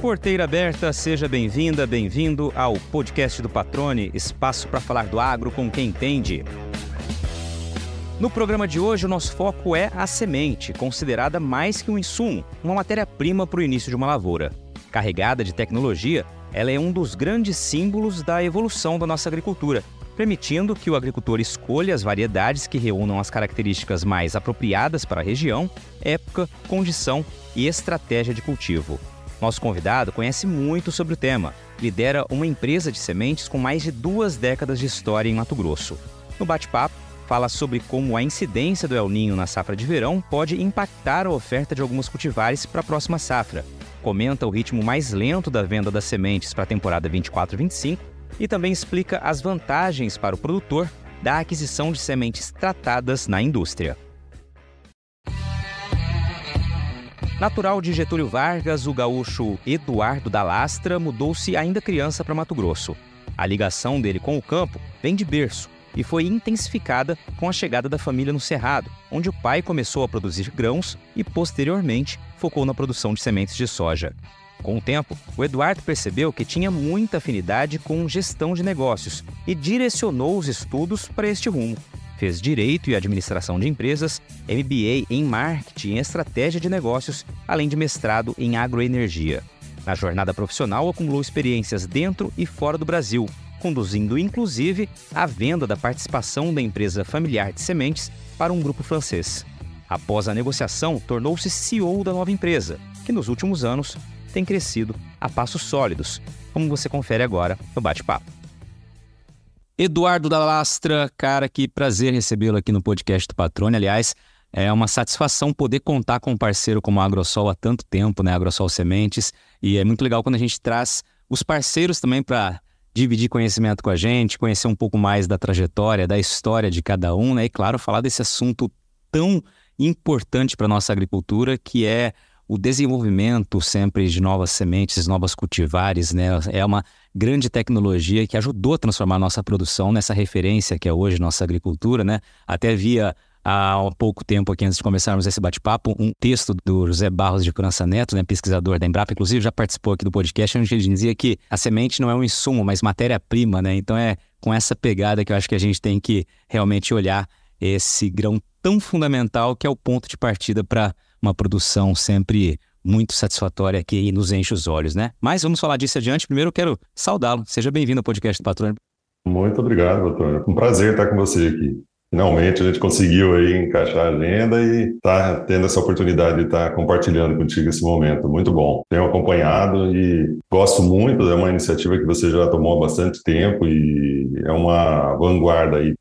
Porteira aberta, seja bem-vinda, bem-vindo ao podcast do Patrone, espaço para falar do agro com quem entende. No programa de hoje, o nosso foco é a semente, considerada mais que um insumo, uma matéria-prima para o início de uma lavoura. Carregada de tecnologia, ela é um dos grandes símbolos da evolução da nossa agricultura, permitindo que o agricultor escolha as variedades que reúnam as características mais apropriadas para a região, época, condição e estratégia de cultivo. Nosso convidado conhece muito sobre o tema, lidera uma empresa de sementes com mais de 2 décadas de história em Mato Grosso. No bate-papo, fala sobre como a incidência do El Niño na safra de verão pode impactar a oferta de algumas cultivares para a próxima safra. Comenta o ritmo mais lento da venda das sementes para a temporada 24-25 e também explica as vantagens para o produtor da aquisição de sementes tratadas na indústria. Natural de Getúlio Vargas, o gaúcho Eduardo da Lastra mudou-se ainda criança para Mato Grosso. A ligação dele com o campo vem de berço e foi intensificada com a chegada da família no Cerrado, onde o pai começou a produzir grãos e, posteriormente, focou na produção de sementes de soja. Com o tempo, o Eduardo percebeu que tinha muita afinidade com gestão de negócios e direcionou os estudos para este rumo. Fez Direito e Administração de Empresas, MBA em Marketing e Estratégia de Negócios, além de mestrado em Agroenergia. Na jornada profissional, acumulou experiências dentro e fora do Brasil, conduzindo inclusive a venda da participação da empresa familiar de sementes para um grupo francês. Após a negociação, tornou-se CEO da nova empresa, que nos últimos anos tem crescido a passos sólidos, como você confere agora no bate-papo. Eduardo da Lastra, cara, que prazer recebê-lo aqui no podcast do Patrone. Aliás, é uma satisfação poder contar com um parceiro como a Agrosol há tanto tempo, né? Agrosol Sementes. E é muito legal quando a gente traz os parceiros também para dividir conhecimento com a gente, conhecer um pouco mais da trajetória, da história de cada um, né? E, claro, falar desse assunto tão importante para a nossa agricultura, que é o desenvolvimento sempre de novas sementes, novas cultivares, né? É uma grande tecnologia que ajudou a transformar a nossa produção nessa referência que é hoje nossa agricultura, né? Até via há pouco tempo aqui, antes de começarmos esse bate-papo, um texto do José Barros de França Neto, né, pesquisador da Embrapa, inclusive já participou aqui do podcast, onde ele dizia que a semente não é um insumo, mas matéria-prima, né? Então é com essa pegada que eu acho que a gente tem que realmente olhar esse grão tão fundamental que é o ponto de partida para uma produção sempre muito satisfatória que nos enche os olhos, né? Mas vamos falar disso adiante. Primeiro eu quero saudá-lo. Seja bem-vindo ao podcast do Patrone. Muito obrigado, doutor. Um prazer estar com você aqui. Finalmente a gente conseguiu aí encaixar a agenda e está tendo essa oportunidade de estar compartilhando contigo esse momento. Muito bom. Tenho acompanhado e gosto muito, é uma iniciativa que você já tomou há bastante tempo e é uma vanguarda aí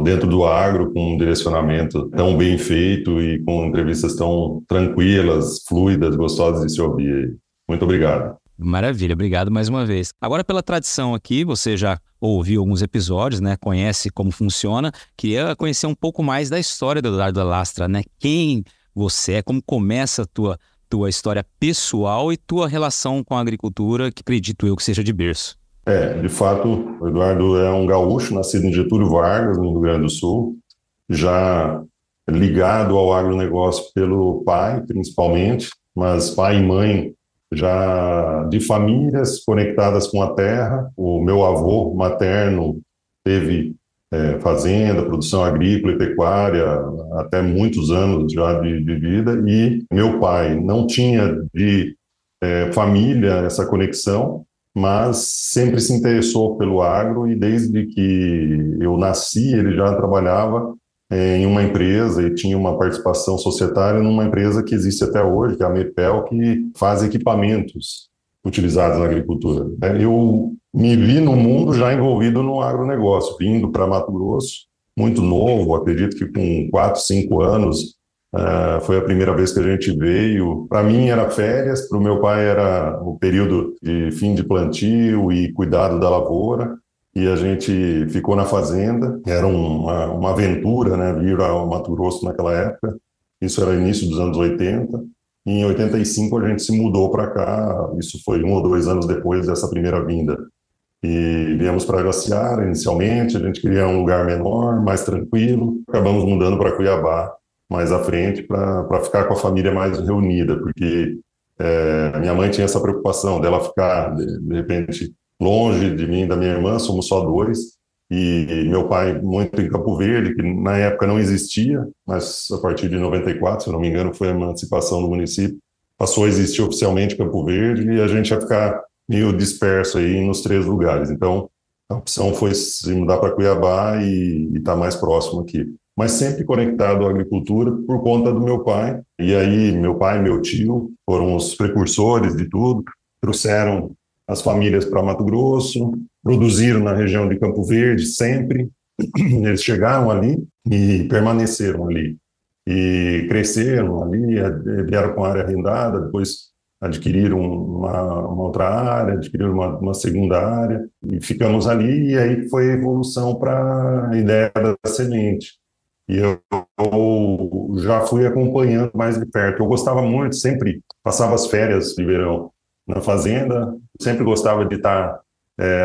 dentro do agro, com um direcionamento tão bem feito e com entrevistas tão tranquilas, fluidas, gostosas de se ouvir. Muito obrigado. Maravilha, obrigado mais uma vez. Agora, pela tradição aqui, você já ouviu alguns episódios, né? Conhece como funciona. Queria conhecer um pouco mais da história do Eduardo da Lastra, né? Quem você é, como começa a tua história pessoal e tua relação com a agricultura, que acredito eu que seja de berço. De fato, o Eduardo é um gaúcho, nascido em Getúlio Vargas, no Rio Grande do Sul, já ligado ao agronegócio pelo pai, principalmente, mas pai e mãe já de famílias conectadas com a terra. O meu avô materno teve fazenda, produção agrícola e pecuária até muitos anos já de vida, e meu pai não tinha de família essa conexão, mas sempre se interessou pelo agro e desde que eu nasci ele já trabalhava em uma empresa e tinha uma participação societária numa empresa que existe até hoje, que é a Mepel, que faz equipamentos utilizados na agricultura. Eu me vi no mundo já envolvido no agronegócio, vindo para Mato Grosso, muito novo, acredito que com 4, 5 anos, foi a primeira vez que a gente veio. Para mim era férias, para o meu pai era o período de fim de plantio e cuidado da lavoura. E a gente ficou na fazenda, era uma aventura, né, vir ao Mato Grosso naquela época. Isso era início dos anos 80. E em 85 a gente se mudou para cá, isso foi 1 ou 2 anos depois dessa primeira vinda. E viemos para Jaciara inicialmente, a gente queria um lugar menor, mais tranquilo. Acabamos mudando para Cuiabá mais à frente para ficar com a família mais reunida, porque Minha mãe tinha essa preocupação dela ficar, de repente, longe de mim e da minha irmã, somos só dois, e meu pai muito em Campo Verde, que na época não existia, mas a partir de 94, se eu não me engano, foi a emancipação do município, passou a existir oficialmente Campo Verde, e a gente ia ficar meio disperso aí nos 3 lugares. Então, a opção foi se mudar para Cuiabá e estar mais próximo aqui, mas sempre conectado à agricultura por conta do meu pai. E aí, meu pai e meu tio foram os precursores de tudo, trouxeram as famílias para Mato Grosso, produziram na região de Campo Verde sempre. Eles chegaram ali e permaneceram ali. E cresceram ali, vieram com área arrendada, depois adquiriram uma outra área, adquiriram uma segunda área, e ficamos ali, e aí foi a evolução para a ideia da semente. E eu já fui acompanhando mais de perto. Eu gostava muito, sempre passava as férias de verão na fazenda, sempre gostava de estar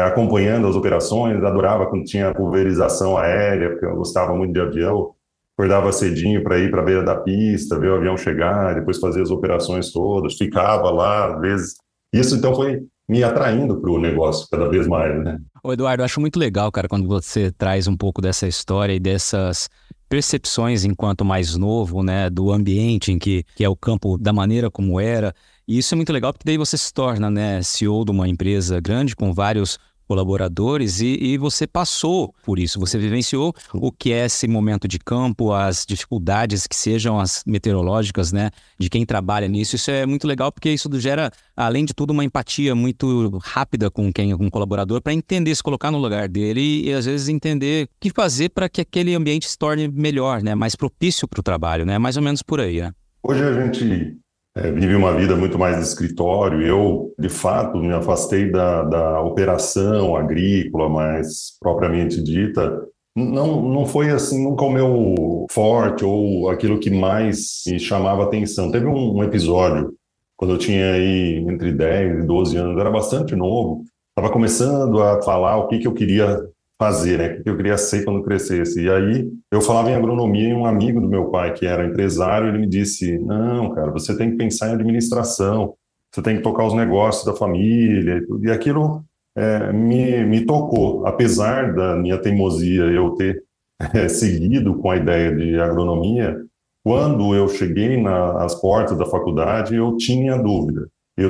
acompanhando as operações, adorava quando tinha pulverização aérea, porque eu gostava muito de avião, acordava cedinho para ir para a beira da pista, ver o avião chegar, depois fazer as operações todas, ficava lá, às vezes. Isso, então, foi me atraindo para o negócio cada vez mais, né? Ô Eduardo, eu acho muito legal, cara, quando você traz um pouco dessa história e dessas percepções enquanto mais novo, né, do ambiente em que é o campo da maneira como era. E isso é muito legal porque daí você se torna, né, CEO de uma empresa grande com vários colaboradores e você passou por isso, você vivenciou o que é esse momento de campo, as dificuldades que sejam as meteorológicas, né, de quem trabalha nisso. Isso é muito legal porque isso gera, além de tudo, uma empatia muito rápida com um colaborador para entender, se colocar no lugar dele e às vezes entender o que fazer para que aquele ambiente se torne melhor, né, mais propício para o trabalho, né, mais ou menos por aí, né? Hoje a gente vive uma vida muito mais de escritório. Eu, de fato, me afastei da operação agrícola mais propriamente dita. Não foi assim nunca o meu forte ou aquilo que mais me chamava atenção. Teve um episódio, quando eu tinha aí entre 10 e 12 anos, era bastante novo, estava começando a falar o que eu queria fazer, né? O que eu queria ser quando crescesse. E aí eu falava em agronomia e um amigo do meu pai, que era empresário, ele me disse: não, cara, você tem que pensar em administração, você tem que tocar os negócios da família. E aquilo me tocou. Apesar da minha teimosia, eu ter seguido com a ideia de agronomia, quando eu cheguei nas portas da faculdade, eu tinha dúvida.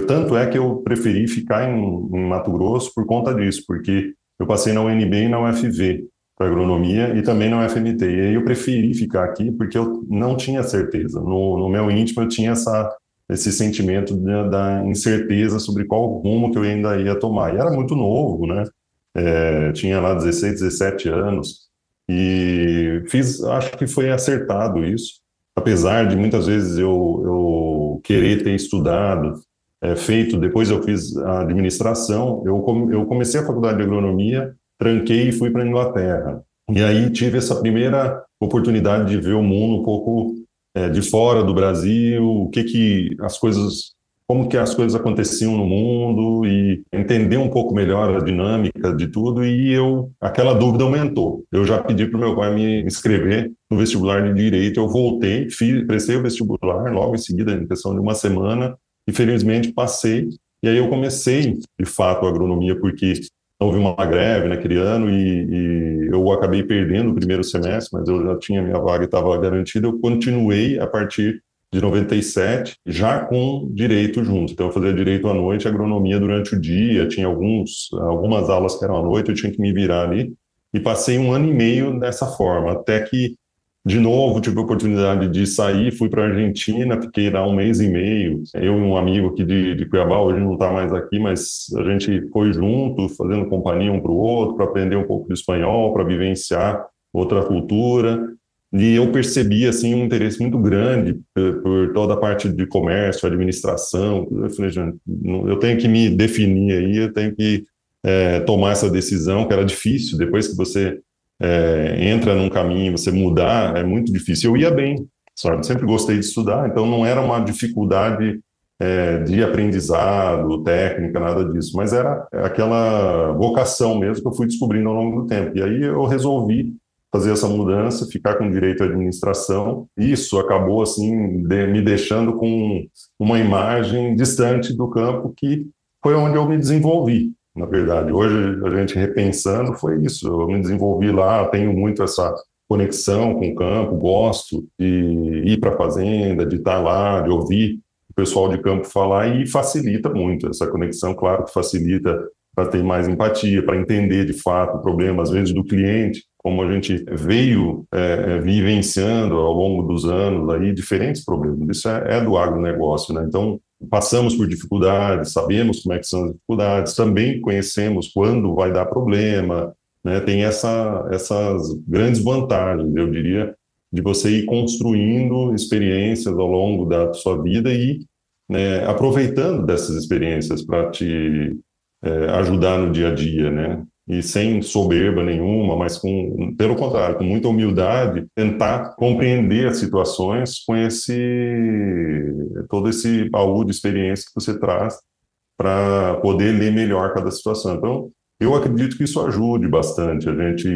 Tanto é que eu preferi ficar em Mato Grosso por conta disso, porque eu passei na UNB e na UFV para agronomia e também na UFMT. E aí eu preferi ficar aqui porque eu não tinha certeza. No meu íntimo eu tinha esse sentimento da incerteza sobre qual rumo que eu ainda ia tomar. E era muito novo, né? Tinha lá 16, 17 anos. E acho que foi acertado isso. Apesar de muitas vezes eu querer ter estudado, depois eu fiz a administração, eu comecei a faculdade de agronomia, tranquei e fui para a Inglaterra. E aí tive essa primeira oportunidade de ver o mundo um pouco de fora do Brasil, como que as coisas aconteciam no mundo e entender um pouco melhor a dinâmica de tudo. E aquela dúvida aumentou. Eu já pedi para o meu pai me inscrever no vestibular de Direito, eu voltei, prestei o vestibular logo em seguida, em questão de uma semana, e felizmente passei. E aí eu comecei, de fato, a agronomia, porque houve uma greve naquele ano e eu acabei perdendo o primeiro semestre, mas eu já tinha minha vaga e estava garantida. Eu continuei a partir de 97, já com direito junto. Então eu fazia direito à noite, agronomia durante o dia, tinha algumas aulas que eram à noite, eu tinha que me virar ali. E passei 1 ano e meio dessa forma, até que de novo, tive a oportunidade de sair, fui para a Argentina, fiquei lá 1 mês e meio. Eu e um amigo aqui de Cuiabá, hoje não está mais aqui, mas a gente foi junto, fazendo companhia um para o outro, para aprender um pouco de espanhol, para vivenciar outra cultura. E eu percebi assim, um interesse muito grande por toda a parte de comércio, administração. Eu falei, gente, eu tenho que me definir aí, eu tenho que tomar essa decisão, que era difícil, depois que você entra num caminho, você mudar, é muito difícil. Eu ia bem, sabe? Sempre gostei de estudar, então não era uma dificuldade de aprendizado, técnica, nada disso, mas era aquela vocação mesmo que eu fui descobrindo ao longo do tempo. E aí eu resolvi fazer essa mudança, ficar com direito à administração. Isso acabou, assim, me deixando com uma imagem distante do campo, que foi onde eu me desenvolvi, na verdade. Hoje, a gente repensando, foi isso. Eu me desenvolvi lá, tenho muito essa conexão com o campo, gosto de ir para a fazenda, de estar lá, de ouvir o pessoal de campo falar, e facilita muito essa conexão. Claro que facilita para ter mais empatia, para entender de fato o problema, às vezes, do cliente, como a gente veio vivenciando ao longo dos anos aí diferentes problemas. Isso é do agronegócio, né? Então, passamos por dificuldades, sabemos como é que são as dificuldades, também conhecemos quando vai dar problema, né? Tem essas grandes vantagens, eu diria, de você ir construindo experiências ao longo da sua vida e, né, aproveitando dessas experiências para te ajudar no dia a dia, né? E sem soberba nenhuma, mas pelo contrário, com muita humildade, tentar compreender as situações com todo esse baú de experiência que você traz para poder ler melhor cada situação. Então, eu acredito que isso ajude bastante a gente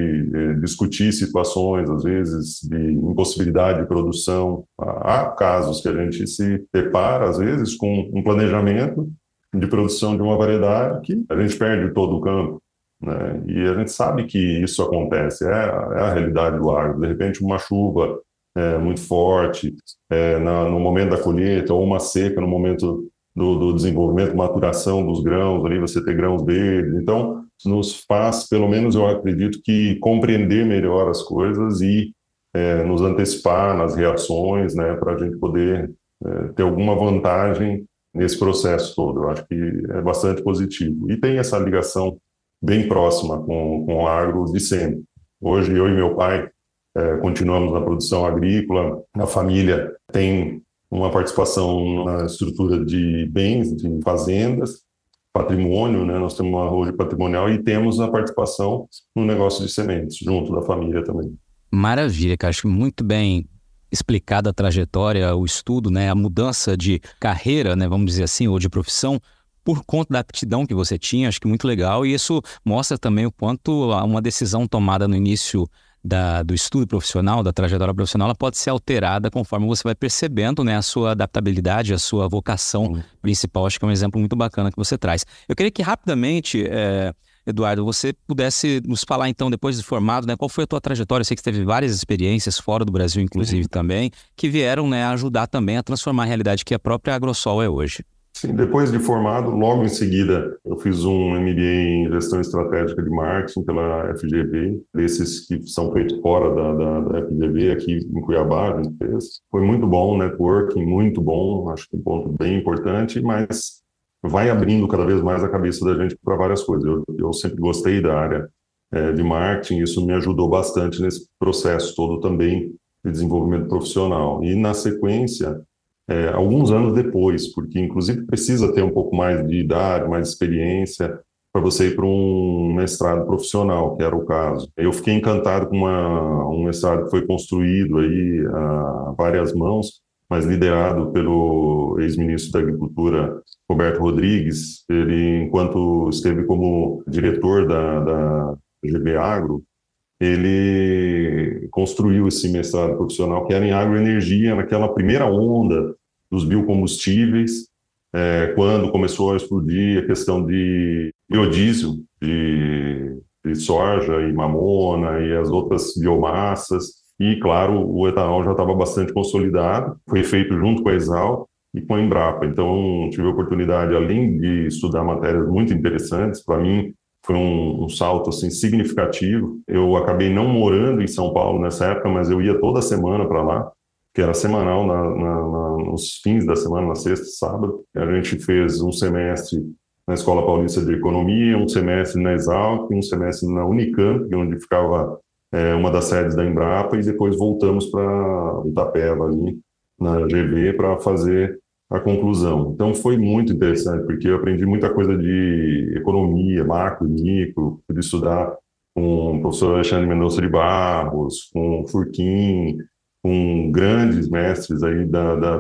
discutir situações, às vezes, de impossibilidade de produção. Há casos que a gente se depara, às vezes, com um planejamento de produção de uma variedade que a gente perde todo o campo, né? E a gente sabe que isso acontece, é a realidade do agro. De repente, uma chuva muito forte no momento da colheita, ou uma seca no momento do desenvolvimento, maturação dos grãos, ali você ter grãos verdes. Então, nos faz, pelo menos eu acredito, que compreender melhor as coisas e nos antecipar nas reações, né, para a gente poder ter alguma vantagem nesse processo todo. Eu acho que é bastante positivo. E tem essa ligação bem próxima com o agro de sempre. Hoje, eu e meu pai continuamos na produção agrícola, a família tem uma participação na estrutura de bens, de fazendas, patrimônio, né? Nós temos uma holding patrimonial e temos a participação no negócio de sementes, junto da família também. Maravilha, cara. Acho que muito bem explicada a trajetória, o estudo, né? A mudança de carreira, né? Vamos dizer assim, ou de profissão, por conta da aptidão que você tinha. Acho que muito legal. E isso mostra também o quanto uma decisão tomada no início do estudo profissional, da trajetória profissional, ela pode ser alterada conforme você vai percebendo, né, a sua adaptabilidade, a sua vocação principal. Acho que é um exemplo muito bacana que você traz. Eu queria que rapidamente, Eduardo, você pudesse nos falar então, depois de formado, né, qual foi a tua trajetória? Eu sei que você teve várias experiências fora do Brasil, inclusive, também, que vieram, né, ajudar também a transformar a realidade que a própria AgroSol é hoje. Sim, depois de formado, logo em seguida, eu fiz um MBA em Gestão Estratégica de Marketing pela FGV, desses que são feitos fora da FGV, aqui em Cuiabá, a gente fez. Foi muito bom, networking, muito bom, acho que um ponto bem importante, mas vai abrindo cada vez mais a cabeça da gente para várias coisas. Eu sempre gostei da área de marketing, isso me ajudou bastante nesse processo todo também de desenvolvimento profissional. E, na sequência, alguns anos depois, porque inclusive precisa ter um pouco mais de idade, mais experiência para você ir para um mestrado profissional, que era o caso. Eu fiquei encantado com um mestrado que foi construído aí a várias mãos, mas liderado pelo ex-ministro da Agricultura, Roberto Rodrigues. Ele, enquanto esteve como diretor da GB Agro, ele construiu esse mestrado profissional que era em agroenergia, naquela primeira onda dos biocombustíveis, quando começou a explodir a questão de biodiesel, de soja e mamona e as outras biomassas. E, claro, o etanol já estava bastante consolidado, foi feito junto com a Exal e com a Embrapa. Então, tive a oportunidade, além de estudar matérias muito interessantes, para mim, foi um salto assim, significativo. Eu acabei não morando em São Paulo nessa época, mas eu ia toda semana para lá, que era semanal, nos fins da semana, na sexta e sábado. A gente fez um semestre na Escola Paulista de Economia, um semestre na Exalc, um semestre na Unicamp, onde ficava uma das sedes da Embrapa, e depois voltamos para Itapeva, ali, na GV, para fazer a conclusão. Então foi muito interessante, porque eu aprendi muita coisa de economia, macro, micro, pude estudar com o professor Alexandre Mendonça de Barros, com o Furquim, com grandes mestres aí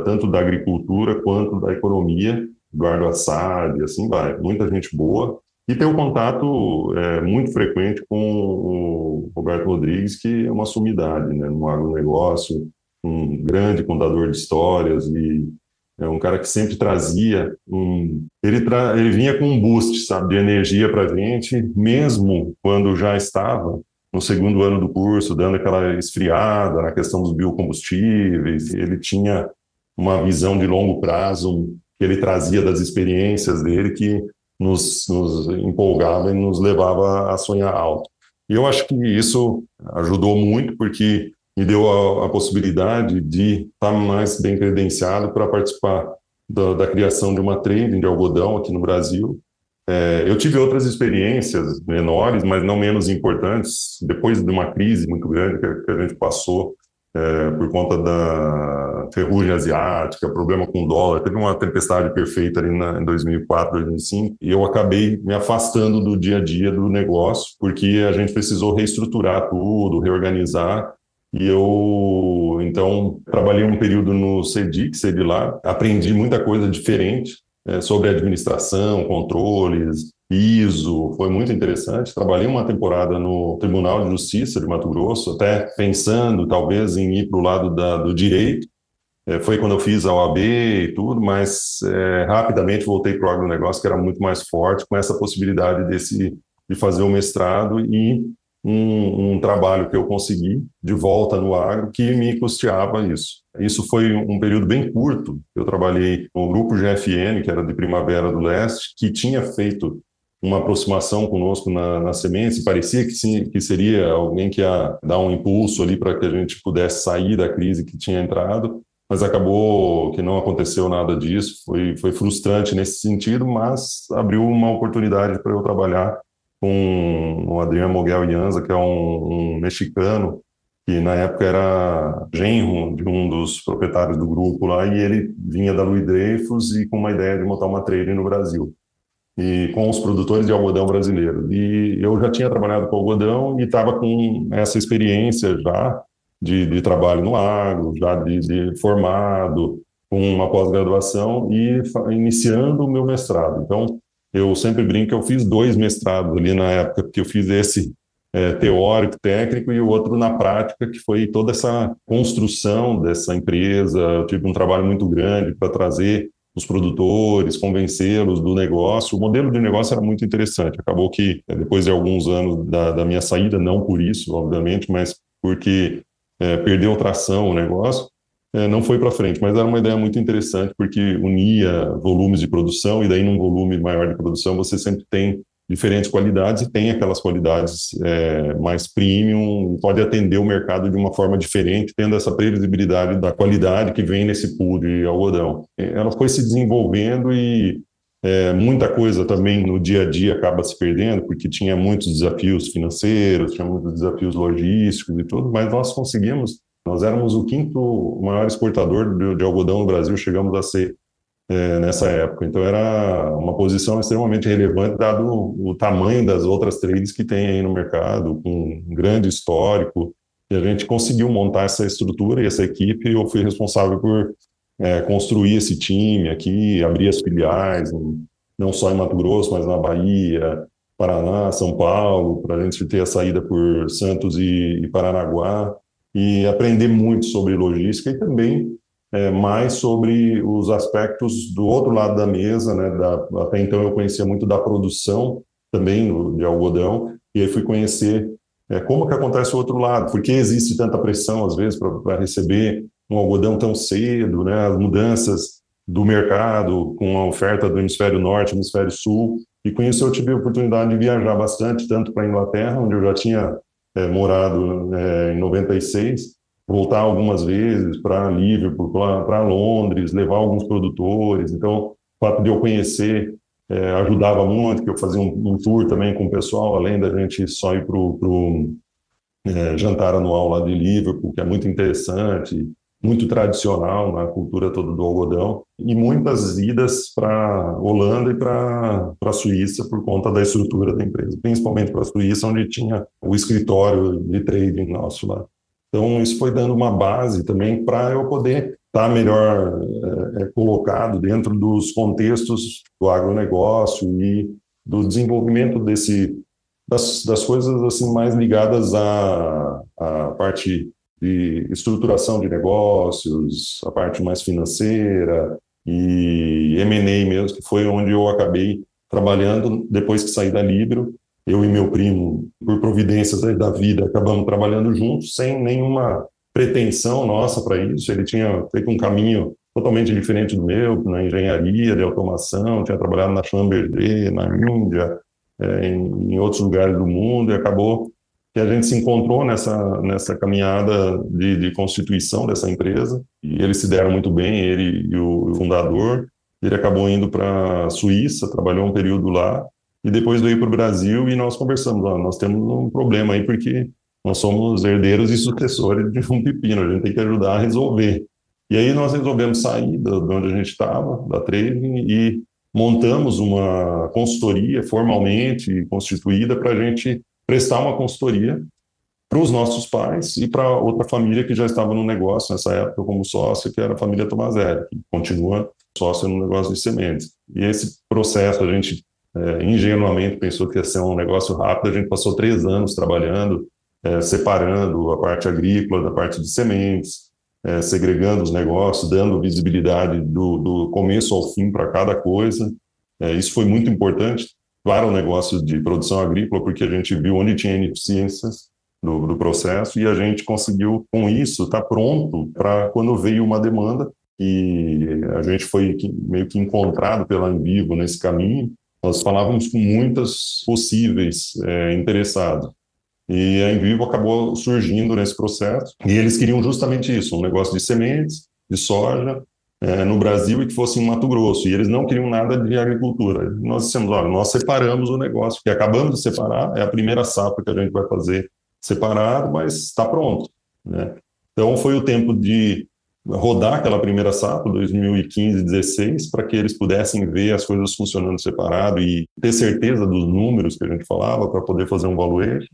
tanto da agricultura quanto da economia, Eduardo Assad, assim vai, muita gente boa, E tem um contato muito frequente com o Roberto Rodrigues, que é uma sumidade, né, no agronegócio, um grande contador de histórias e é um cara que sempre trazia ele vinha com um boost, sabe, de energia para a gente, mesmo quando já estava no segundo ano do curso, dando aquela esfriada na questão dos biocombustíveis. Ele tinha uma visão de longo prazo que ele trazia das experiências dele que nos empolgava e nos levava a sonhar alto. E eu acho que isso ajudou muito, porque me deu a possibilidade de estar mais bem credenciado para participar da criação de uma trading de algodão aqui no Brasil. Eu tive outras experiências menores, mas não menos importantes, depois de uma crise muito grande que a gente passou por conta da ferrugem asiática, problema com o dólar. Teve uma tempestade perfeita ali em 2004, 2005, e eu acabei me afastando do dia a dia do negócio, porque a gente precisou reestruturar tudo, reorganizar. E eu, então, trabalhei um período no CEDIC, lá, aprendi muita coisa diferente sobre administração, controles, ISO, foi muito interessante. Trabalhei uma temporada no Tribunal de Justiça de Mato Grosso, até pensando talvez em ir para o lado do direito. Foi quando eu fiz a OAB e tudo, mas rapidamente voltei para o agronegócio, que era muito mais forte, com essa possibilidade de fazer o mestrado e um trabalho que eu consegui de volta no agro que me custeava isso. Isso foi um período bem curto. Eu trabalhei no grupo GFN, que era de Primavera do Leste, que tinha feito uma aproximação conosco na Sementes. Parecia que seria alguém que ia dar um impulso ali para que a gente pudesse sair da crise que tinha entrado, mas acabou que não aconteceu nada disso. Foi frustrante nesse sentido, mas abriu uma oportunidade para eu trabalhar com o Adriano Moguel Ianza, que é um mexicano, que na época era genro de um dos proprietários do grupo lá, e ele vinha da Louis Dreyfus e com uma ideia de montar uma trading no Brasil, e com os produtores de algodão brasileiros. E eu já tinha trabalhado com algodão e estava com essa experiência já de trabalho no agro, já de formado, com uma pós-graduação e iniciando o meu mestrado. Então, eu sempre brinco que eu fiz 2 mestrados ali na época, porque eu fiz esse teórico, técnico, e o outro na prática, que foi toda essa construção dessa empresa. Eu tive um trabalho muito grande para trazer os produtores, convencê-los do negócio. O modelo de negócio era muito interessante. Acabou que, depois de alguns anos da minha saída, não por isso, obviamente, mas porque perdeu tração o negócio, não foi para frente, mas era uma ideia muito interessante, porque unia volumes de produção, e daí num volume maior de produção você sempre tem diferentes qualidades, e tem aquelas qualidades mais premium, pode atender o mercado de uma forma diferente, tendo essa previsibilidade da qualidade que vem nesse pool de algodão. Ela foi se desenvolvendo e muita coisa também no dia a dia acaba se perdendo, porque tinha muitos desafios financeiros, tinha muitos desafios logísticos e tudo, mas nós conseguimos. Nós éramos o 5º maior exportador de algodão no Brasil, chegamos a ser nessa época. Então era uma posição extremamente relevante, dado o tamanho das outras trades que tem aí no mercado, com um grande histórico, e a gente conseguiu montar essa estrutura e essa equipe. Eu fui responsável por construir esse time aqui, abrir as filiais, não só em Mato Grosso, mas na Bahia, Paraná, São Paulo, para a gente ter a saída por Santos e Paranaguá, e aprender muito sobre logística e também mais sobre os aspectos do outro lado da mesa, né? Até então eu conhecia muito da produção também de algodão, e aí fui conhecer como que acontece o outro lado, por que existe tanta pressão às vezes para receber um algodão tão cedo, né? As mudanças do mercado com a oferta do hemisfério norte, hemisfério sul, e com isso eu tive a oportunidade de viajar bastante, tanto para a Inglaterra, onde eu já tinha morado em 96, voltar algumas vezes para Liverpool, para Londres, levar alguns produtores. Então, o fato de eu conhecer ajudava muito, que eu fazia um tour também com o pessoal, além da gente só ir para o jantar anual lá de Liverpool, que é muito interessante, muito tradicional na cultura toda do algodão, e muitas idas para Holanda e para a Suíça por conta da estrutura da empresa, principalmente para a Suíça, onde tinha o escritório de trading nosso lá. Então, isso foi dando uma base também para eu poder estar melhor colocado dentro dos contextos do agronegócio e do desenvolvimento das coisas assim mais ligadas à parte de estruturação de negócios, a parte mais financeira e M&A mesmo, que foi onde eu acabei trabalhando depois que saí da Libero. Eu e meu primo, por providências aí da vida, acabamos trabalhando juntos, sem nenhuma pretensão nossa para isso. Ele tinha feito um caminho totalmente diferente do meu, na engenharia de automação, tinha trabalhado na Schlumberger, na Índia, em outros lugares do mundo, e acabou que a gente se encontrou nessa caminhada de constituição dessa empresa, e eles se deram muito bem, ele e o fundador. Ele acabou indo para a Suíça, trabalhou um período lá, e depois veio para o Brasil, e nós conversamos, nós temos um problema aí, porque nós somos herdeiros e sucessores de um pepino, a gente tem que ajudar a resolver. E aí nós resolvemos sair de onde a gente estava, da Trading, e montamos uma consultoria formalmente constituída para a gente prestar uma consultoria para os nossos pais e para outra família que já estava no negócio nessa época como sócio, que era a família Tomazelli, que continua sócio no negócio de sementes. E esse processo, a gente ingenuamente pensou que ia ser um negócio rápido. A gente passou 3 anos trabalhando, separando a parte agrícola da parte de sementes, segregando os negócios, dando visibilidade do começo ao fim para cada coisa. Isso foi muito importante para o negócio de produção agrícola, porque a gente viu onde tinha ineficiências do processo, e a gente conseguiu, com isso, estar pronto para quando veio uma demanda, e a gente foi meio que encontrado pela Envivo nesse caminho. Nós falávamos com muitas possíveis interessados, e a Envivo acabou surgindo nesse processo, e eles queriam justamente isso, um negócio de sementes, de soja, no Brasil, e que fosse em Mato Grosso, e eles não queriam nada de agricultura. Nós dissemos, olha, nós separamos o negócio, que acabamos de separar, é a primeira safra que a gente vai fazer separado, mas está pronto, né? Então foi o tempo de rodar aquela primeira safra, 2015, 2016, para que eles pudessem ver as coisas funcionando separado e ter certeza dos números que a gente falava para poder fazer um valuation.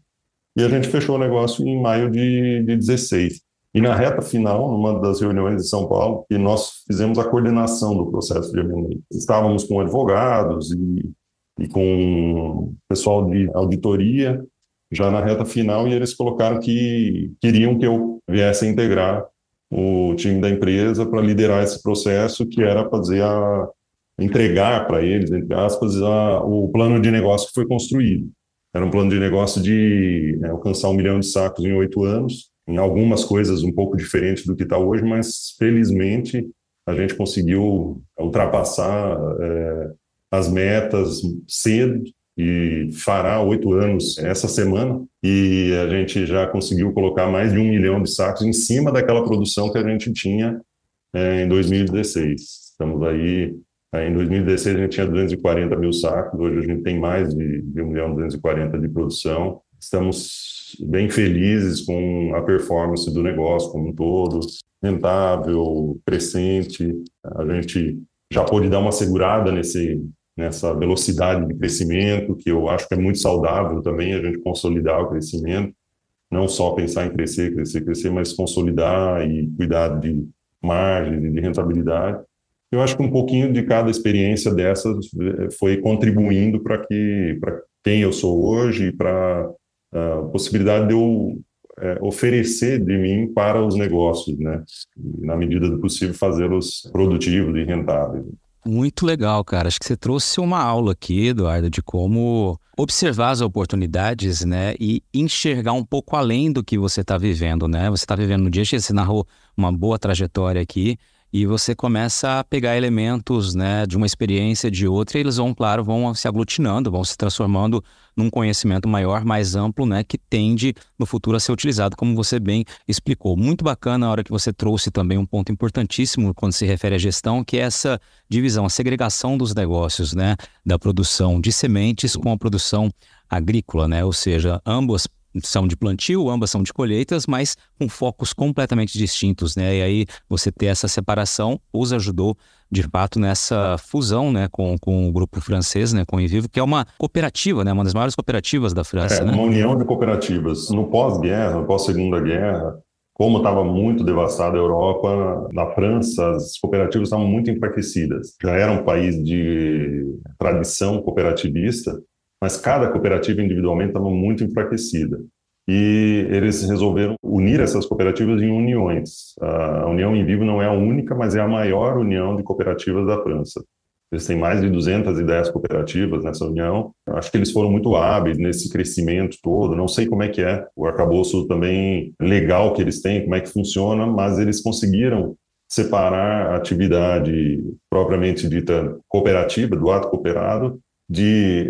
E a gente fechou o negócio em maio de 2016. E na reta final, numa das reuniões de São Paulo, que nós fizemos a coordenação do processo de M&A. Estávamos com advogados e com pessoal de auditoria já na reta final, e eles colocaram que queriam que eu viesse a integrar o time da empresa para liderar esse processo, que era entregar para eles, entre aspas, o plano de negócio que foi construído. Era um plano de negócio de alcançar 1 milhão de sacos em 8 anos, em algumas coisas um pouco diferentes do que está hoje, mas felizmente a gente conseguiu ultrapassar as metas cedo, e fará 8 anos essa semana, e a gente já conseguiu colocar mais de 1 milhão de sacos em cima daquela produção que a gente tinha em 2016. Estamos aí, em 2016 a gente tinha 240 mil sacos, hoje a gente tem mais de 1 milhão e 240 de produção. Estamos bem felizes com a performance do negócio como um todo, rentável, crescente. A gente já pôde dar uma segurada nessa velocidade de crescimento, que eu acho que é muito saudável também, a gente consolidar o crescimento, não só pensar em crescer, mas consolidar e cuidar de margem e de rentabilidade. Eu acho que um pouquinho de cada experiência dessas foi contribuindo para quem eu sou hoje e para a possibilidade de eu oferecer de mim para os negócios, né? E, na medida do possível, fazê-los produtivos e rentáveis. Muito legal, cara. Acho que você trouxe uma aula aqui, Eduardo, de como observar as oportunidades, né, e enxergar um pouco além do que você está vivendo, né? Você está vivendo no dia, você narrou uma boa trajetória aqui, e você começa a pegar elementos, né, de uma experiência, de outra, e eles vão, claro, vão se aglutinando, vão se transformando num conhecimento maior, mais amplo, né, que tende no futuro a ser utilizado, como você bem explicou. Muito bacana a hora que você trouxe também um ponto importantíssimo quando se refere à gestão, que é essa divisão, a segregação dos negócios, né, da produção de sementes com a produção agrícola, né, ou seja, ambas são de plantio, ambas são de colheitas, mas com focos completamente distintos, né? E aí você ter essa separação os ajudou, de fato, nessa fusão, né, com o grupo francês, né, com o Envivo, que é uma cooperativa, né, uma das maiores cooperativas da França, né? Uma união de cooperativas. No pós-guerra, no pós-segunda guerra, como estava muito devastada a Europa, na França as cooperativas estavam muito enfraquecidas. Já era um país de tradição cooperativista, mas cada cooperativa individualmente estava muito enfraquecida. E eles resolveram unir essas cooperativas em uniões. A União em Vivo não é a única, mas é a maior união de cooperativas da França. Eles têm mais de 210 cooperativas nessa união. Acho que eles foram muito hábeis nesse crescimento todo. Não sei como é que é o arcabouço também legal que eles têm, como é que funciona, mas eles conseguiram separar a atividade propriamente dita cooperativa, do ato cooperado, de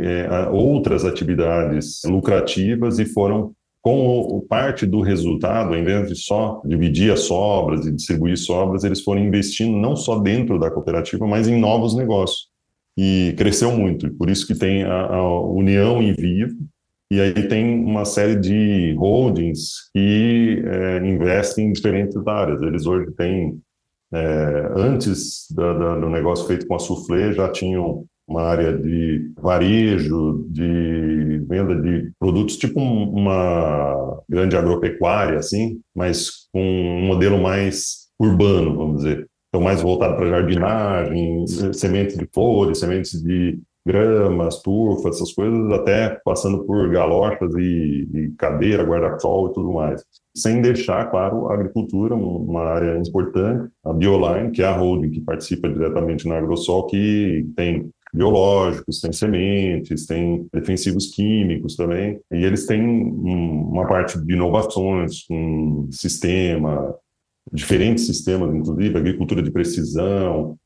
outras atividades lucrativas e foram com parte do resultado, ao invés de só dividir as sobras e distribuir sobras, eles foram investindo não só dentro da cooperativa, mas em novos negócios. E cresceu muito, e por isso que tem a União em Vivo, e aí tem uma série de holdings que investem em diferentes áreas. Eles hoje têm, antes do negócio feito com a Soufflet, já tinham uma área de varejo, de venda de produtos, tipo uma grande agropecuária, assim, mas com um modelo mais urbano, vamos dizer. Então, mais voltado para jardinagem, sementes de flores, sementes de gramas, turfas, essas coisas, até passando por galochas e cadeira, guarda-sol e tudo mais. Sem deixar, claro, a agricultura, uma área importante, a Bioline, que é a holding que participa diretamente na Agrosol, que tem biológicos, tem sementes, tem defensivos químicos também, e eles têm uma parte de inovações, um sistema, diferentes sistemas, inclusive agricultura de precisão,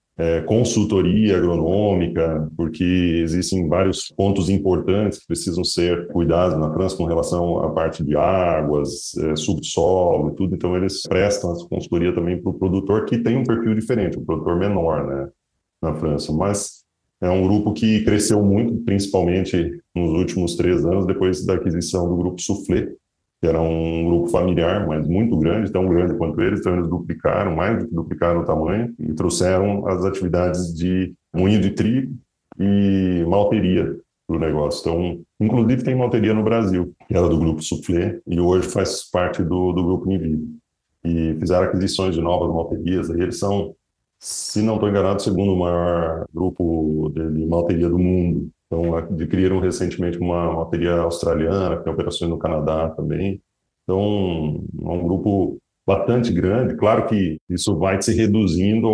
consultoria agronômica, porque existem vários pontos importantes que precisam ser cuidados na França com relação à parte de águas, subsolo e tudo, então eles prestam essa consultoria também para o produtor que tem um perfil diferente, um produtor menor, né, na França, mas é um grupo que cresceu muito, principalmente nos últimos 3 anos, depois da aquisição do grupo Soufflet, que era um grupo familiar, mas muito grande, tão grande quanto eles, então eles duplicaram, mais do que duplicaram o tamanho, e trouxeram as atividades de moinho de trigo e malteria para o negócio. Então, inclusive tem malteria no Brasil, que era do grupo Soufflet, e hoje faz parte do grupo Invivo. E fizeram aquisições de novas malterias, aí eles são, se não estou enganado, o segundo maior grupo de malteria do mundo. Então, adquiriram recentemente uma malteria australiana, que tem operações no Canadá também. Então, é um grupo bastante grande. Claro que isso vai se reduzindo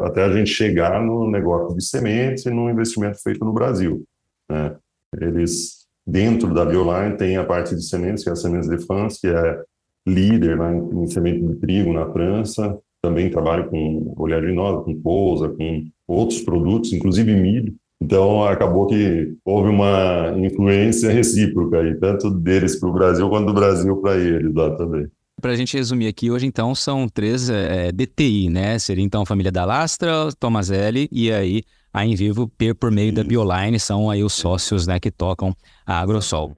até a gente chegar no negócio de sementes e no investimento feito no Brasil, né? Eles, dentro da Bioline, têm a parte de sementes, que é a Sementes de France, que é líder, né, em semente de trigo na França. Também trabalho com oleaginosa, com couve, com outros produtos, inclusive milho. Então, acabou que houve uma influência recíproca, aí, tanto deles para o Brasil, quanto do Brasil para eles lá também. Para a gente resumir aqui, hoje então são 3 DTI, né? Seria então a família da Lastra, Tomazelli e aí a Invivo por meio da Bioline, são aí os sócios, né, que tocam a Agrosol.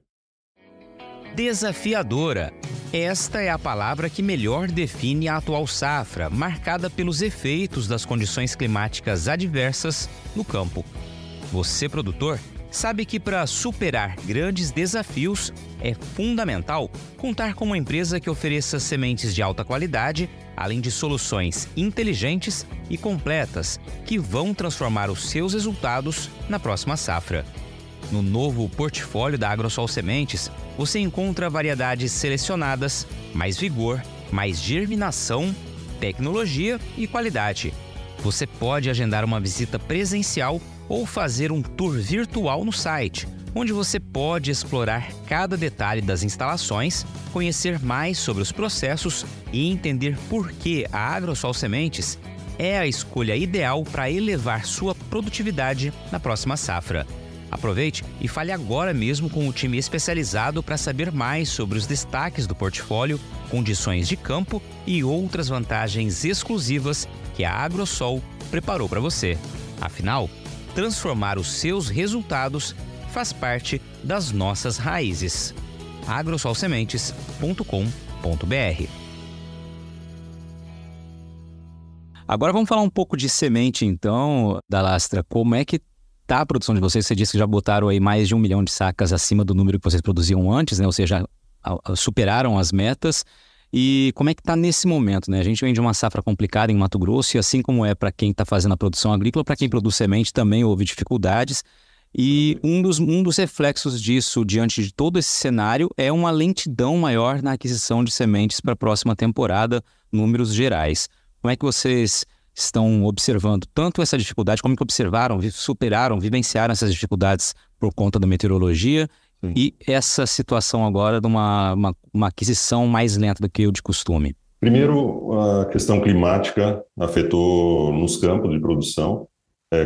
Desafiadora. Esta é a palavra que melhor define a atual safra, marcada pelos efeitos das condições climáticas adversas no campo. Você, produtor, sabe que para superar grandes desafios é fundamental contar com uma empresa que ofereça sementes de alta qualidade, além de soluções inteligentes e completas que vão transformar os seus resultados na próxima safra. No novo portfólio da Agrosol Sementes, você encontra variedades selecionadas, mais vigor, mais germinação, tecnologia e qualidade. Você pode agendar uma visita presencial ou fazer um tour virtual no site, onde você pode explorar cada detalhe das instalações, conhecer mais sobre os processos e entender por que a Agrosol Sementes é a escolha ideal para elevar sua produtividade na próxima safra. Aproveite e fale agora mesmo com o time especializado para saber mais sobre os destaques do portfólio, condições de campo e outras vantagens exclusivas que a Agrosol preparou para você. Afinal, transformar os seus resultados faz parte das nossas raízes. agrosolsementes.com.br. Agora vamos falar um pouco de semente então, da Lastra. Como é que está a produção de vocês? Você disse que já botaram aí mais de 1 milhão de sacas acima do número que vocês produziam antes, né? Ou seja, superaram as metas. E como é que está nesse momento, né? A gente vem de uma safra complicada em Mato Grosso, e assim como é para quem está fazendo a produção agrícola, para quem produz semente também houve dificuldades. E um dos reflexos disso, diante de todo esse cenário, é uma lentidão maior na aquisição de sementes para a próxima temporada, números gerais. Como é que vocês estão observando tanto essa dificuldade, como que observaram, superaram, vivenciaram essas dificuldades por conta da meteorologia? Sim. E essa situação agora de uma aquisição mais lenta do que o de costume? Primeiro, a questão climática afetou nos campos de produção.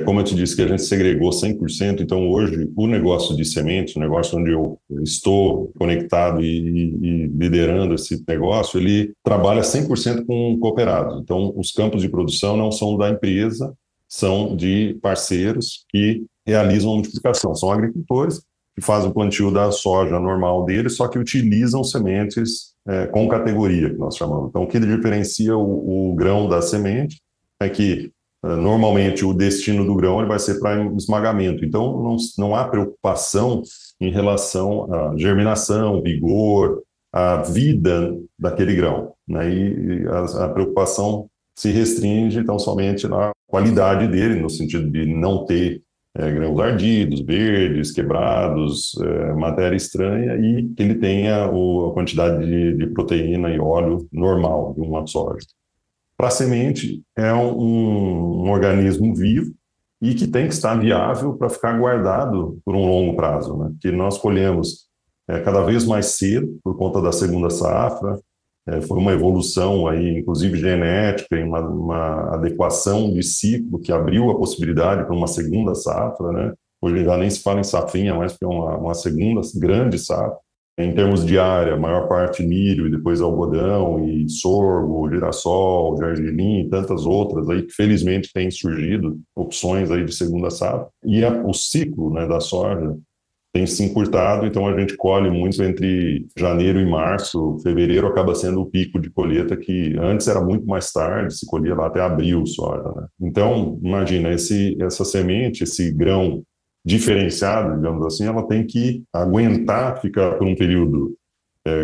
Como eu te disse que a gente segregou 100%, então hoje o negócio de sementes, o negócio onde eu estou conectado e liderando esse negócio, ele trabalha 100% com cooperados. Então, os campos de produção não são da empresa, são de parceiros que realizam a multiplicação. São agricultores que fazem o plantio da soja normal deles, só que utilizam sementes com categoria, que nós chamamos. Então, o que diferencia o grão da semente é que normalmente o destino do grão ele vai ser para esmagamento, então não há preocupação em relação à germinação, vigor, à vida daquele grão, né? E a preocupação se restringe então somente na qualidade dele, no sentido de não ter grãos ardidos, verdes, quebrados, matéria estranha, e que ele tenha a quantidade de proteína e óleo normal de uma soja. Para a semente, é um organismo vivo e que tem que estar viável para ficar guardado por um longo prazo, né? Que nós colhemos cada vez mais cedo por conta da segunda safra. Foi uma evolução aí, inclusive genética, e uma adequação de ciclo que abriu a possibilidade para uma segunda safra, né? Hoje já nem se fala em safrinha, mas que é uma segunda grande safra. Em termos de área, a maior parte milho e depois algodão e sorgo, girassol, gergelim e tantas outras aí que felizmente têm surgido opções aí de segunda safra. E o ciclo, né, da soja tem se encurtado, então a gente colhe muito entre janeiro e março. Fevereiro acaba sendo o pico de colheita, que antes era muito mais tarde, se colhia lá até abril soja, né? Então, imagina, essa semente, esse grão diferenciado, digamos assim, ela tem que aguentar ficar por um período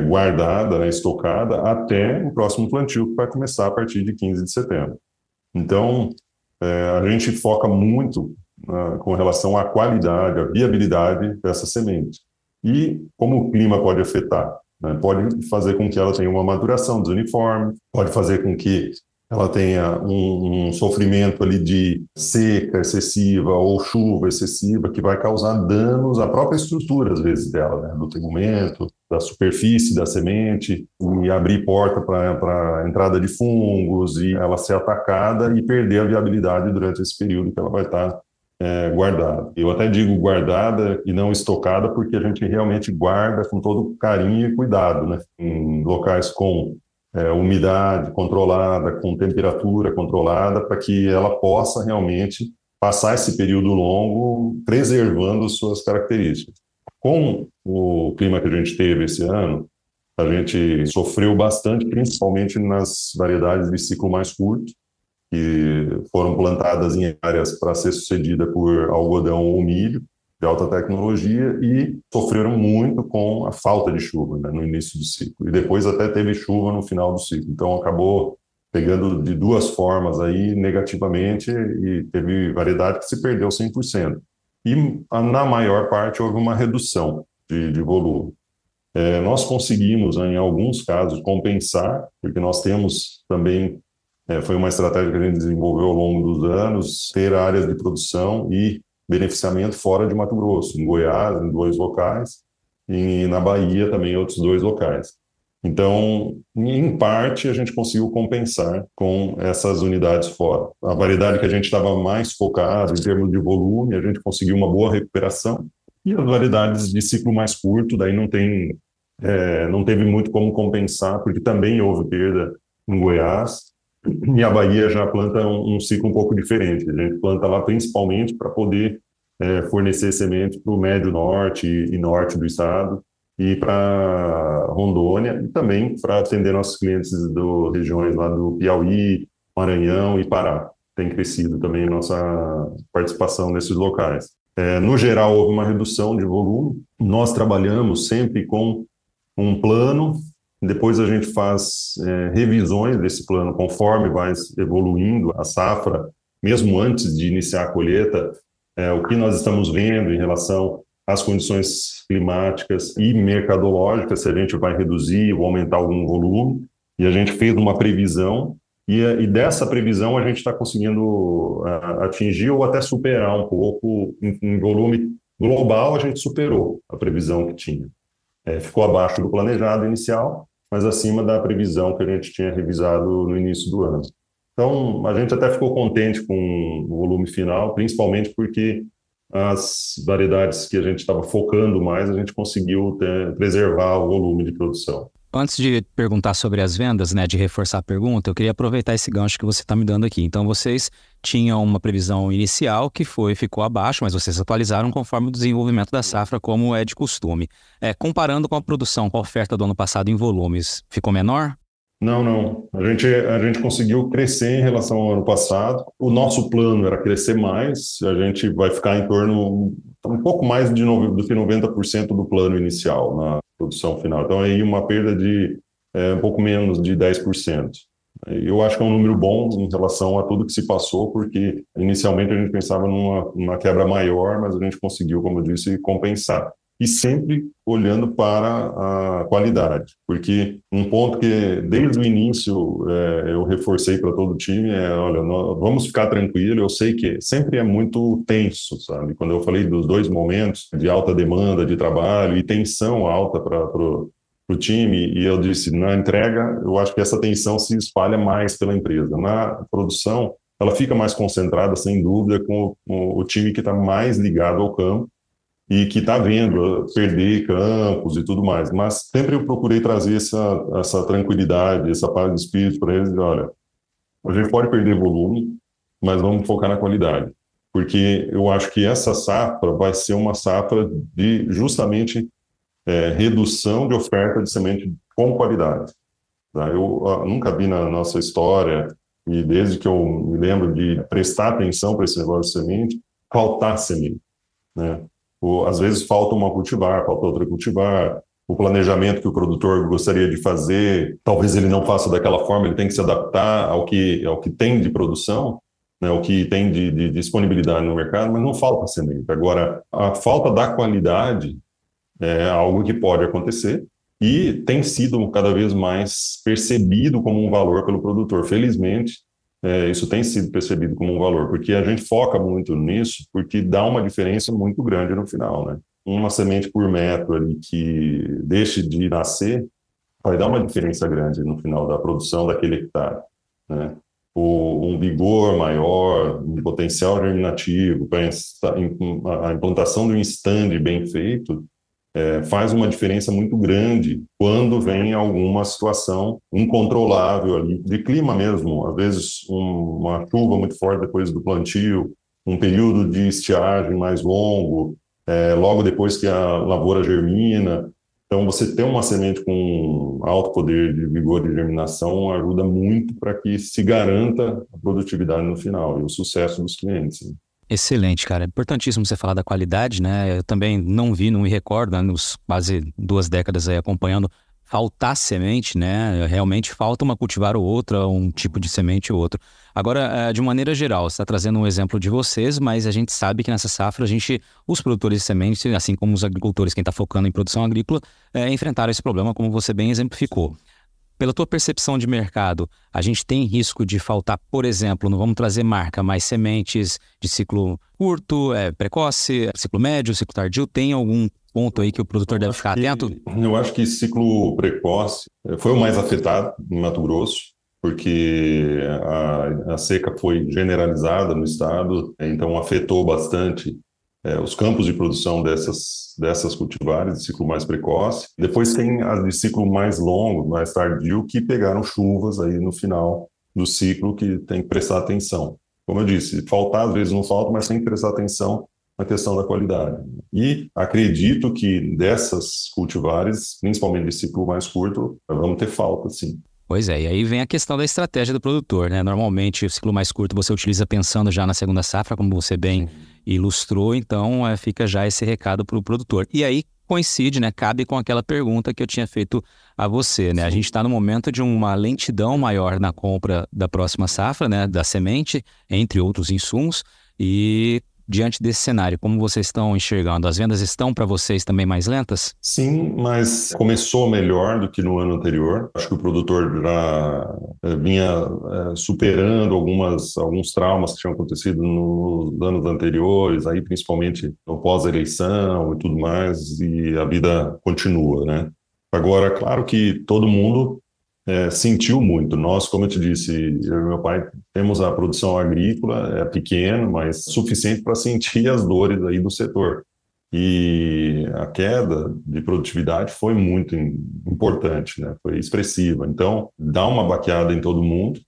guardada, né, estocada, até o próximo plantio, que vai começar a partir de 15 de setembro. Então, a gente foca muito com relação à qualidade, à viabilidade dessa semente. E como o clima pode afetar, né? Pode fazer com que ela tenha uma maturação desuniforme, pode fazer com que ela tenha um sofrimento ali de seca excessiva ou chuva excessiva, que vai causar danos à própria estrutura, às vezes, dela, né? Do tegumento, da superfície da semente, e abrir porta para a entrada de fungos, e ela ser atacada e perder a viabilidade durante esse período que ela vai estar guardada. Eu até digo guardada e não estocada, porque a gente realmente guarda com todo carinho e cuidado, né? Em locais com umidade controlada, com temperatura controlada, para que ela possa realmente passar esse período longo preservando suas características. Com o clima que a gente teve esse ano, a gente sofreu bastante, principalmente nas variedades de ciclo mais curto, que foram plantadas em áreas para ser sucedida por algodão ou milho, de alta tecnologia, e sofreram muito com a falta de chuva, né, no início do ciclo. E depois até teve chuva no final do ciclo. Então acabou pegando de duas formas aí negativamente, e teve variedade que se perdeu 100%. E na maior parte houve uma redução de volume. Nós conseguimos, em alguns casos, compensar, porque nós temos também, foi uma estratégia que a gente desenvolveu ao longo dos anos, ter áreas de produção e beneficiamento fora de Mato Grosso, em Goiás, em 2 locais, e na Bahia também, outros 2 locais. Então, em parte, a gente conseguiu compensar com essas unidades fora. A variedade que a gente estava mais focado em termos de volume, a gente conseguiu uma boa recuperação, e as variedades de ciclo mais curto, daí não teve muito como compensar, porque também houve perda em Goiás, e a Bahia já planta um ciclo um pouco diferente. A gente planta lá principalmente para poder fornecer semente para o médio norte e norte do estado, e para Rondônia, e também para atender nossos clientes regiões lá do Piauí, Maranhão e Pará. Tem crescido também a nossa participação nesses locais. No geral, houve uma redução de volume. Nós trabalhamos sempre com um plano Depois a gente faz revisões desse plano conforme vai evoluindo a safra, mesmo antes de iniciar a colheita, o que nós estamos vendo em relação às condições climáticas e mercadológicas, se a gente vai reduzir ou aumentar algum volume, e a gente fez uma previsão, e dessa previsão a gente está conseguindo atingir ou até superar um pouco, em volume global a gente superou a previsão que tinha. Ficou abaixo do planejado inicial, mas acima da previsão que a gente tinha revisado no início do ano. Então, a gente até ficou contente com o volume final, principalmente porque as variedades que a gente estava focando mais, a gente conseguiu preservar o volume de produção. Antes de perguntar sobre as vendas, né, de reforçar a pergunta, eu queria aproveitar esse gancho que você está me dando aqui. Então, vocês tinham uma previsão inicial que ficou abaixo, mas vocês atualizaram conforme o desenvolvimento da safra, como é de costume. Comparando com a produção, com a oferta do ano passado em volumes, ficou menor? Não. A gente conseguiu crescer em relação ao ano passado. O nosso plano era crescer mais. A gente vai ficar em torno um pouco mais do que 90% do plano inicial na produção final. Então, aí uma perda de um pouco menos de 10%. Eu acho que é um número bom em relação a tudo que se passou, porque inicialmente a gente pensava numa quebra maior, mas a gente conseguiu, como eu disse, compensar. E sempre olhando para a qualidade, porque um ponto que desde o início eu reforcei para todo o time olha, vamos ficar tranquilo, eu sei que sempre é muito tenso, sabe? Quando eu falei dos dois momentos de alta demanda de trabalho e tensão alta para o time, e eu disse, na entrega, eu acho que essa tensão se espalha mais pela empresa. Na produção, ela fica mais concentrada, sem dúvida, com o time que está mais ligado ao campo, e que está vendo perder campos e tudo mais. Mas sempre eu procurei trazer essa tranquilidade, essa paz de espírito para eles. Olha, a gente pode perder volume, mas vamos focar na qualidade. Porque eu acho que essa safra vai ser uma safra de justamente redução de oferta de semente com qualidade. Tá? Eu nunca vi na nossa história, e desde que eu me lembro de prestar atenção para esse negócio de semente, faltar semente, né? Às vezes falta uma cultivar, falta outra cultivar. O planejamento que o produtor gostaria de fazer, talvez ele não faça daquela forma, ele tem que se adaptar ao que tem de produção, né, o que tem de disponibilidade no mercado, mas não falta semente. Agora, a falta da qualidade é algo que pode acontecer e tem sido cada vez mais percebido como um valor pelo produtor. Felizmente, isso tem sido percebido como um valor, porque a gente foca muito nisso, porque dá uma diferença muito grande no final, né? Uma semente por metro ali que deixe de nascer vai dar uma diferença grande no final da produção daquele hectare, né? Um vigor maior, um potencial germinativo, a implantação de um stand bem feito, faz uma diferença muito grande quando vem alguma situação incontrolável ali, de clima mesmo, às vezes uma chuva muito forte depois do plantio, um período de estiagem mais longo, logo depois que a lavoura germina. Então, você ter uma semente com alto poder de vigor de germinação ajuda muito para que se garanta a produtividade no final e o sucesso dos clientes, né? Excelente, cara. É importantíssimo você falar da qualidade, né? Eu também não me recordo, né, nos quase 2 décadas aí acompanhando, faltar semente, né? Realmente falta uma cultivar ou outra, um tipo de semente ou outro. Agora, de maneira geral, você está trazendo um exemplo de vocês, mas a gente sabe que nessa safra os produtores de sementes, assim como os agricultores, quem está focando em produção agrícola, enfrentaram esse problema, como você bem exemplificou. Pela tua percepção de mercado, a gente tem risco de faltar, por exemplo, não vamos trazer marca, mas sementes de ciclo curto, precoce, ciclo médio, ciclo tardio, tem algum ponto aí que o produtor deve ficar atento? Eu acho que ciclo precoce foi o mais afetado em Mato Grosso, porque a seca foi generalizada no estado, então afetou bastante os campos de produção dessas cultivares de ciclo mais precoce. Depois tem as de ciclo mais longo, mais tardio, que pegaram chuvas aí no final do ciclo, que tem que prestar atenção. Como eu disse, faltar às vezes não falta, mas tem que prestar atenção na questão da qualidade. E acredito que dessas cultivares, principalmente de ciclo mais curto, vamos ter falta, sim. Pois é, e aí vem a questão da estratégia do produtor, né? Normalmente o ciclo mais curto você utiliza pensando já na segunda safra, como você bem ilustrou, então fica já esse recado para o produtor. E aí, coincide, né, cabe com aquela pergunta que eu tinha feito a você, né? A gente está no momento de uma lentidão maior na compra da próxima safra, né, da semente, entre outros insumos, e diante desse cenário, como vocês estão enxergando? As vendas estão para vocês também mais lentas? Sim, mas começou melhor do que no ano anterior. Acho que o produtor já vinha superando alguns traumas que tinham acontecido nos anos anteriores, aí principalmente no pós-eleição e tudo mais, e a vida continua, né? Agora, claro que todo mundo sentiu muito. Nós, como eu te disse, eu e meu pai temos a produção agrícola, é pequena, mas suficiente para sentir as dores aí do setor. E a queda de produtividade foi muito importante, né? Foi expressiva. Então, dá uma baqueada em todo mundo.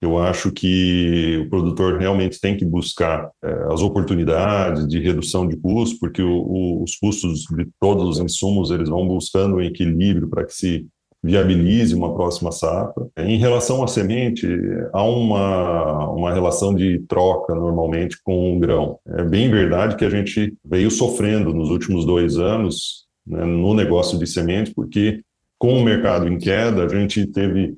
Eu acho que o produtor realmente tem que buscar as oportunidades de redução de custos, porque os custos de todos os insumos eles vão buscando um equilíbrio para que se viabilize uma próxima safra. Em relação à semente, há uma relação de troca normalmente com o grão. É bem verdade que a gente veio sofrendo nos últimos 2 anos, né, no negócio de semente, porque com o mercado em queda, a gente teve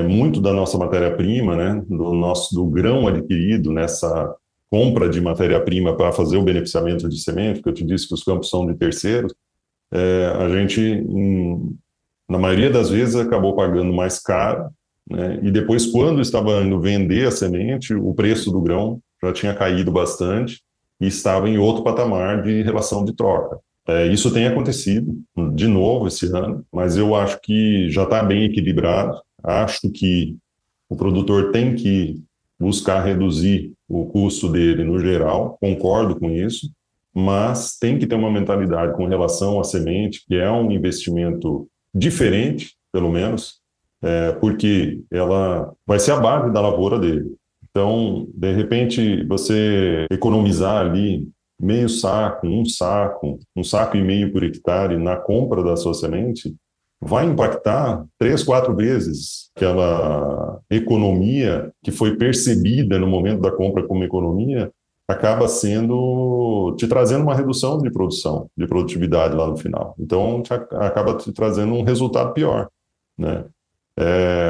muito da nossa matéria-prima, né, do grão adquirido nessa compra de matéria-prima para fazer o beneficiamento de semente, porque eu te disse que os campos são de terceiros, a gente na maioria das vezes acabou pagando mais caro, né? E depois, quando estava indo vender a semente, o preço do grão já tinha caído bastante e estava em outro patamar de relação de troca. Isso tem acontecido de novo esse ano, mas eu acho que já está bem equilibrado. Acho que o produtor tem que buscar reduzir o custo dele no geral, concordo com isso, mas tem que ter uma mentalidade com relação à semente, que é um investimento diferente, pelo menos, porque ela vai ser a base da lavoura dele. Então, de repente, você economizar ali meio saco, um saco e meio por hectare na compra da sua semente, vai impactar 3, 4 vezes aquela economia que foi percebida no momento da compra como economia, acaba te trazendo uma redução de produção, de produtividade lá no final. Então, acaba te trazendo um resultado pior, né?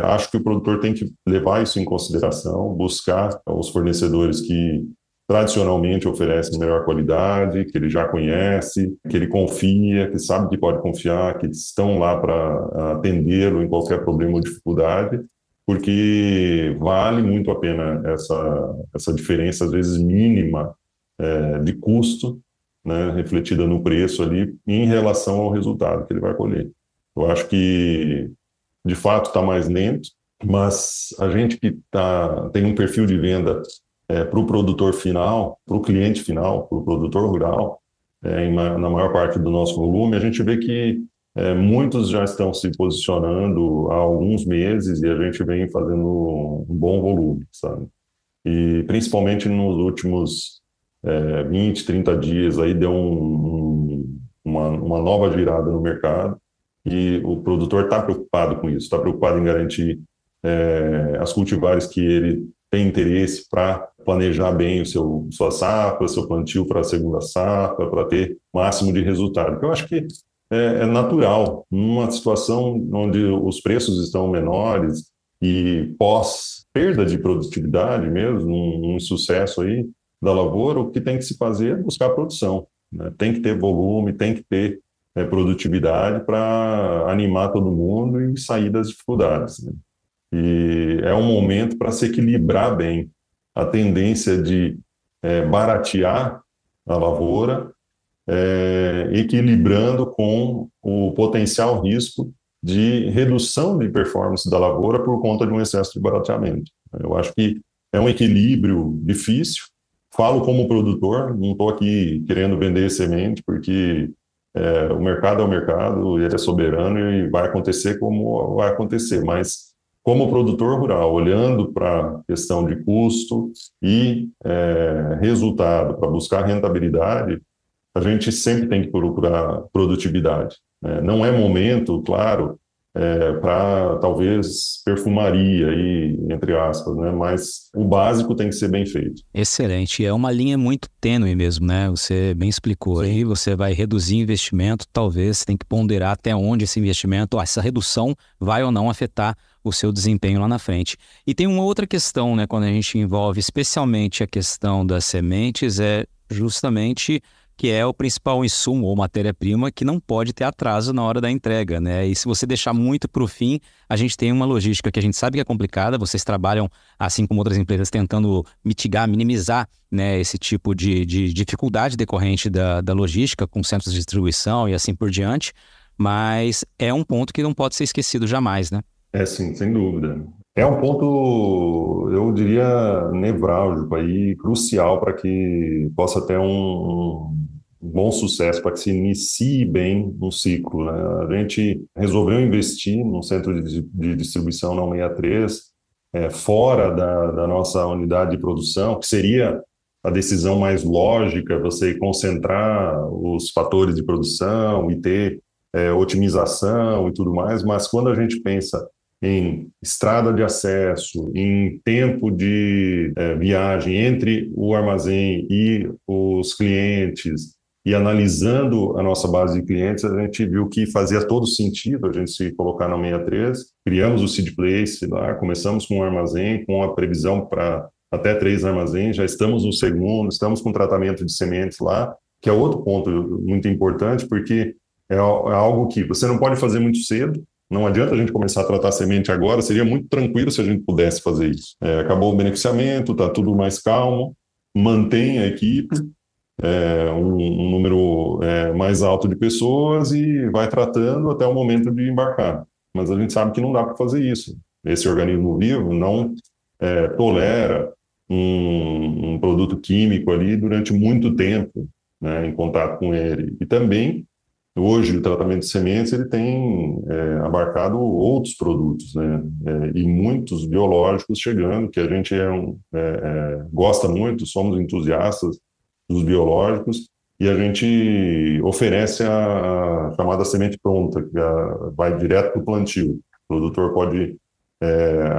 Acho que o produtor tem que levar isso em consideração, buscar os fornecedores que tradicionalmente oferecem melhor qualidade, que ele já conhece, que ele confia, que sabe que pode confiar, que estão lá para atendê-lo em qualquer problema ou dificuldade, porque vale muito a pena essa diferença, às vezes mínima, de custo, né, refletida no preço ali, em relação ao resultado que ele vai colher. Eu acho que, de fato, está mais lento, mas a gente que tem um perfil de venda para o produtor final, para o cliente final, para o produtor rural, na maior parte do nosso volume, a gente vê que muitos já estão se posicionando há alguns meses e a gente vem fazendo um bom volume, sabe? E principalmente nos últimos 20, 30 dias aí deu uma nova girada no mercado e o produtor está preocupado com isso, está preocupado em garantir as cultivares que ele tem interesse para planejar bem sua safra, seu plantio para a segunda safra, para ter o máximo de resultado. Eu acho que é natural, numa situação onde os preços estão menores e pós-perda de produtividade mesmo, um sucesso aí da lavoura, o que tem que se fazer é buscar produção, né? Tem que ter volume, tem que ter produtividade para animar todo mundo e sair das dificuldades, né? E é um momento para se equilibrar bem a tendência de baratear a lavoura, equilibrando com o potencial risco de redução de performance da lavoura por conta de um excesso de barateamento. Eu acho que é um equilíbrio difícil. Falo como produtor, não estou aqui querendo vender semente, porque o mercado é o mercado, ele é soberano e vai acontecer como vai acontecer, mas como produtor rural, olhando para a questão de custo e resultado, para buscar rentabilidade, a gente sempre tem que procurar produtividade, né? Não é momento, claro, para talvez perfumaria, aí, entre aspas, né? Mas o básico tem que ser bem feito. Excelente. É uma linha muito tênue mesmo, né? Você bem explicou. Sim. Aí você vai reduzir investimento, talvez você tem que ponderar até onde esse investimento, essa redução vai ou não afetar o seu desempenho lá na frente. E tem uma outra questão, né? Quando a gente envolve especialmente a questão das sementes, é justamente que é o principal insumo ou matéria-prima que não pode ter atraso na hora da entrega, né? E se você deixar muito para o fim, a gente tem uma logística que a gente sabe que é complicada, vocês trabalham, assim como outras empresas, tentando mitigar, minimizar, né, esse tipo de dificuldade decorrente da logística com centros de distribuição e assim por diante, mas é um ponto que não pode ser esquecido jamais, né? É sim, sem dúvida. É um ponto, eu diria, nevrálgico aí, crucial para que possa ter um bom sucesso, para que se inicie bem um ciclo, né? A gente resolveu investir num centro de distribuição na 163, fora da nossa unidade de produção, que seria a decisão mais lógica, você concentrar os fatores de produção e ter otimização e tudo mais, mas quando a gente pensa em estrada de acesso, em tempo de viagem entre o armazém e os clientes, e analisando a nossa base de clientes, a gente viu que fazia todo sentido a gente se colocar na 63, criamos o Seed Place lá, começamos com um armazém, com a previsão para até 3 armazéns, já estamos no segundo, estamos com tratamento de sementes lá, que é outro ponto muito importante, porque é algo que você não pode fazer muito cedo. Não adianta a gente começar a tratar semente agora, seria muito tranquilo se a gente pudesse fazer isso. Acabou o beneficiamento, está tudo mais calmo, mantém a equipe, um número mais alto de pessoas e vai tratando até o momento de embarcar. Mas a gente sabe que não dá para fazer isso. Esse organismo vivo não tolera um produto químico ali durante muito tempo, né, em contato com ele. E também hoje, o tratamento de sementes ele tem abarcado outros produtos, né? E muitos biológicos chegando, que a gente gosta muito, somos entusiastas dos biológicos, e a gente oferece a chamada semente pronta, que vai direto para o plantio. O produtor pode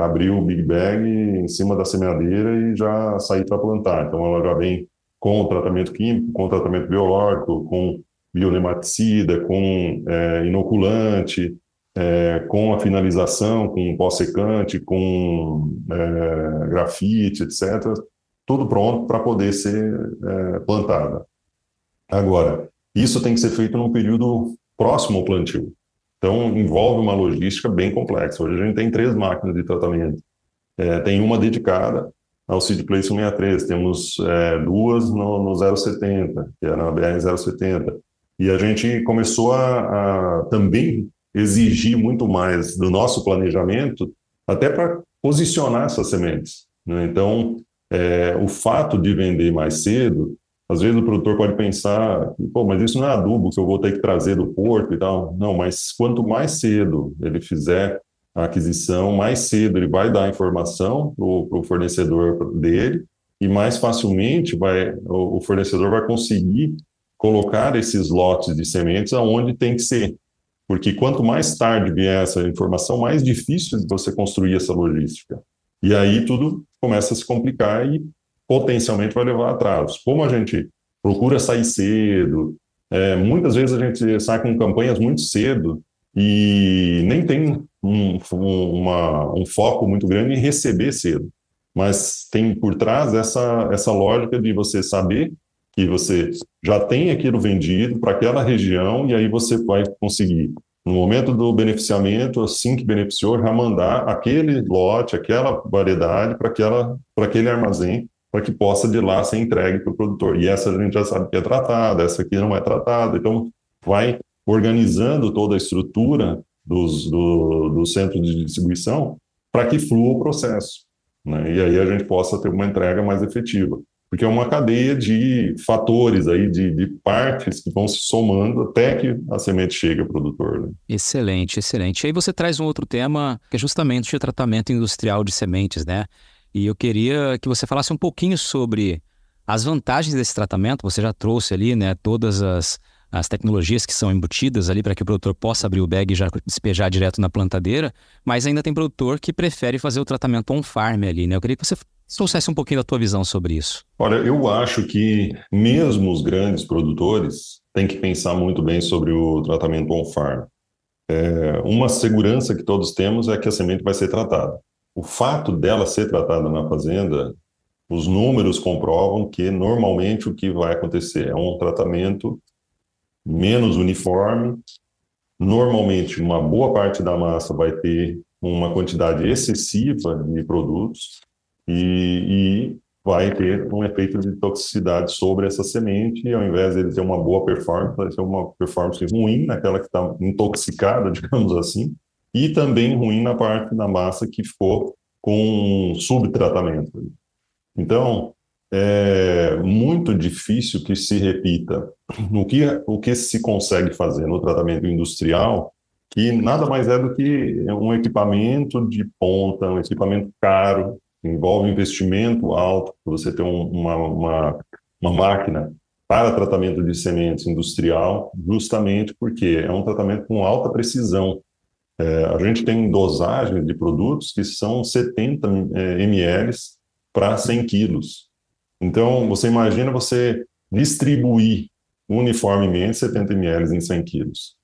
abrir o Big Bag em cima da semeadeira e já sair para plantar. Então, ela já vem com o tratamento químico, com o tratamento biológico, com bionematicida, com inoculante, com a finalização, com pós-secante, com grafite, etc. Tudo pronto para poder ser plantada. Agora, isso tem que ser feito num período próximo ao plantio. Então, envolve uma logística bem complexa. Hoje a gente tem 3 máquinas de tratamento. Tem uma dedicada ao Seed Place 163, temos 2 no 070, que é na BR-070. E a gente começou a também exigir muito mais do nosso planejamento, até para posicionar essas sementes, né? Então, o fato de vender mais cedo, às vezes o produtor pode pensar, pô, mas isso não é adubo que eu vou ter que trazer do porto e tal. Não, mas quanto mais cedo ele fizer a aquisição, mais cedo ele vai dar a informação para o fornecedor dele e mais facilmente o fornecedor vai conseguir colocar esses lotes de sementes aonde tem que ser. Porque quanto mais tarde vier essa informação, mais difícil de você construir essa logística. E aí tudo começa a se complicar e potencialmente vai levar a atrasos. Como a gente procura sair cedo, muitas vezes a gente sai com campanhas muito cedo e nem tem um foco muito grande em receber cedo. Mas tem por trás essa lógica de você saber que você já tem aquilo vendido para aquela região e aí você vai conseguir, no momento do beneficiamento, assim que beneficiou, já mandar aquele lote, aquela variedade para aquele armazém, para que possa de lá ser entregue para o produtor. E essa a gente já sabe que é tratada, essa aqui não é tratada, então vai organizando toda a estrutura do centro de distribuição para que flua o processo, né? E aí a gente possa ter uma entrega mais efetiva. Porque é uma cadeia de fatores aí, de partes que vão se somando até que a semente chegue ao produtor, né? Excelente, excelente. E aí você traz um outro tema, que é justamente o tratamento industrial de sementes, né? E eu queria que você falasse um pouquinho sobre as vantagens desse tratamento. Você já trouxe ali, né, todas as tecnologias que são embutidas ali para que o produtor possa abrir o bag e já despejar direto na plantadeira, mas ainda tem produtor que prefere fazer o tratamento on-farm ali, né? Eu queria que você trouxesse um pouquinho da tua visão sobre isso. Olha, eu acho que mesmo os grandes produtores têm que pensar muito bem sobre o tratamento on-farm. Uma segurança que todos temos é que a semente vai ser tratada. O fato dela ser tratada na fazenda, os números comprovam que normalmente o que vai acontecer é um tratamento menos uniforme. Normalmente, uma boa parte da massa vai ter uma quantidade excessiva de produtos e vai ter um efeito de toxicidade sobre essa semente, e ao invés de ele ter uma boa performance, vai ter uma performance ruim naquela que está intoxicada, digamos assim, e também ruim na parte da massa que ficou com subtratamento. Então, é muito difícil que se repita o que se consegue fazer no tratamento industrial, que nada mais é do que um equipamento de ponta, um equipamento caro, envolve investimento alto, para você ter uma máquina para tratamento de sementes industrial, justamente porque é um tratamento com alta precisão. A gente tem dosagens de produtos que são 70 ml para 100 quilos. Então, você imagina você distribuir uniformemente 70 ml em 100 quilos.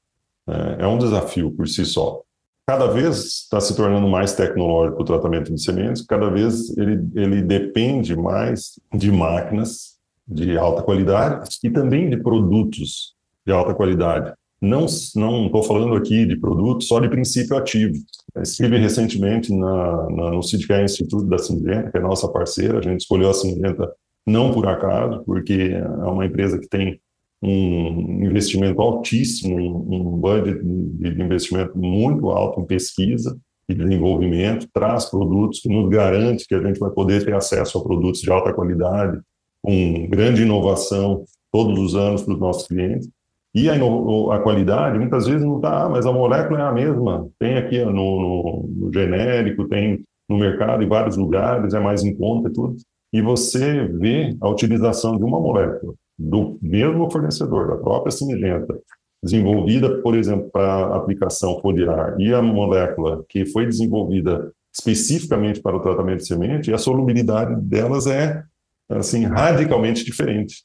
É um desafio por si só. Cada vez está se tornando mais tecnológico o tratamento de sementes, cada vez ele depende mais de máquinas de alta qualidade e também de produtos de alta qualidade. Não estou falando aqui de produtos só de princípio ativo. Eu estive recentemente no Seedcare Institute da Syngenta, que é nossa parceira. A gente escolheu a Syngenta não por acaso, porque é uma empresa que tem um investimento altíssimo, um budget de investimento muito alto em pesquisa e desenvolvimento, traz produtos que nos garante que a gente vai poder ter acesso a produtos de alta qualidade, com grande inovação todos os anos para os nossos clientes. E a qualidade, muitas vezes não está, mas a molécula é a mesma. Tem aqui no genérico, tem no mercado, em vários lugares, é mais em conta e tudo. E você vê a utilização de uma molécula do mesmo fornecedor, da própria Syngenta, desenvolvida, por exemplo, para aplicação foliar, e a molécula que foi desenvolvida especificamente para o tratamento de semente, e a solubilidade delas é assim, radicalmente diferente.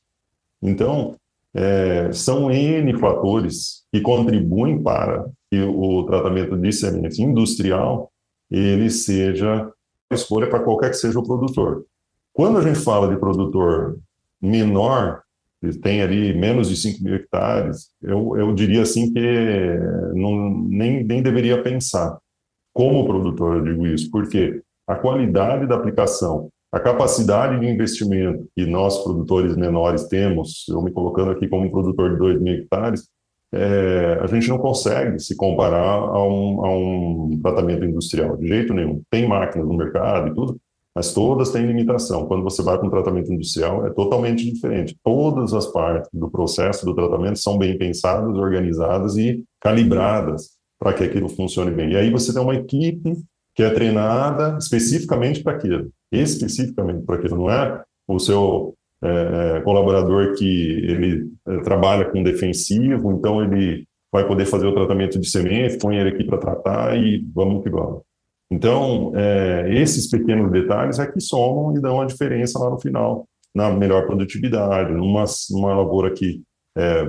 Então, são N fatores que contribuem para que o tratamento de semente industrial ele seja escolha para qualquer que seja o produtor. Quando a gente fala de produtor menor, que tem ali menos de 5 mil hectares, eu diria assim que nem deveria pensar como produtor, eu digo isso, porque a qualidade da aplicação, a capacidade de investimento que nós, produtores menores, temos, eu me colocando aqui como produtor de 2 mil hectares, a gente não consegue se comparar a um tratamento industrial, de jeito nenhum. Tem máquinas no mercado e tudo, mas todas têm limitação. Quando você vai para um tratamento industrial, é totalmente diferente. Todas as partes do processo do tratamento são bem pensadas, organizadas e calibradas para que aquilo funcione bem. E aí você tem uma equipe que é treinada especificamente para aquilo. Especificamente para aquilo. Não é o seu colaborador que ele trabalha com defensivo, então ele vai poder fazer o tratamento de semente, põe ele aqui para tratar e vamos que vamos. Então, esses pequenos detalhes é que somam e dão a diferença lá no final, na melhor produtividade, numa lavoura que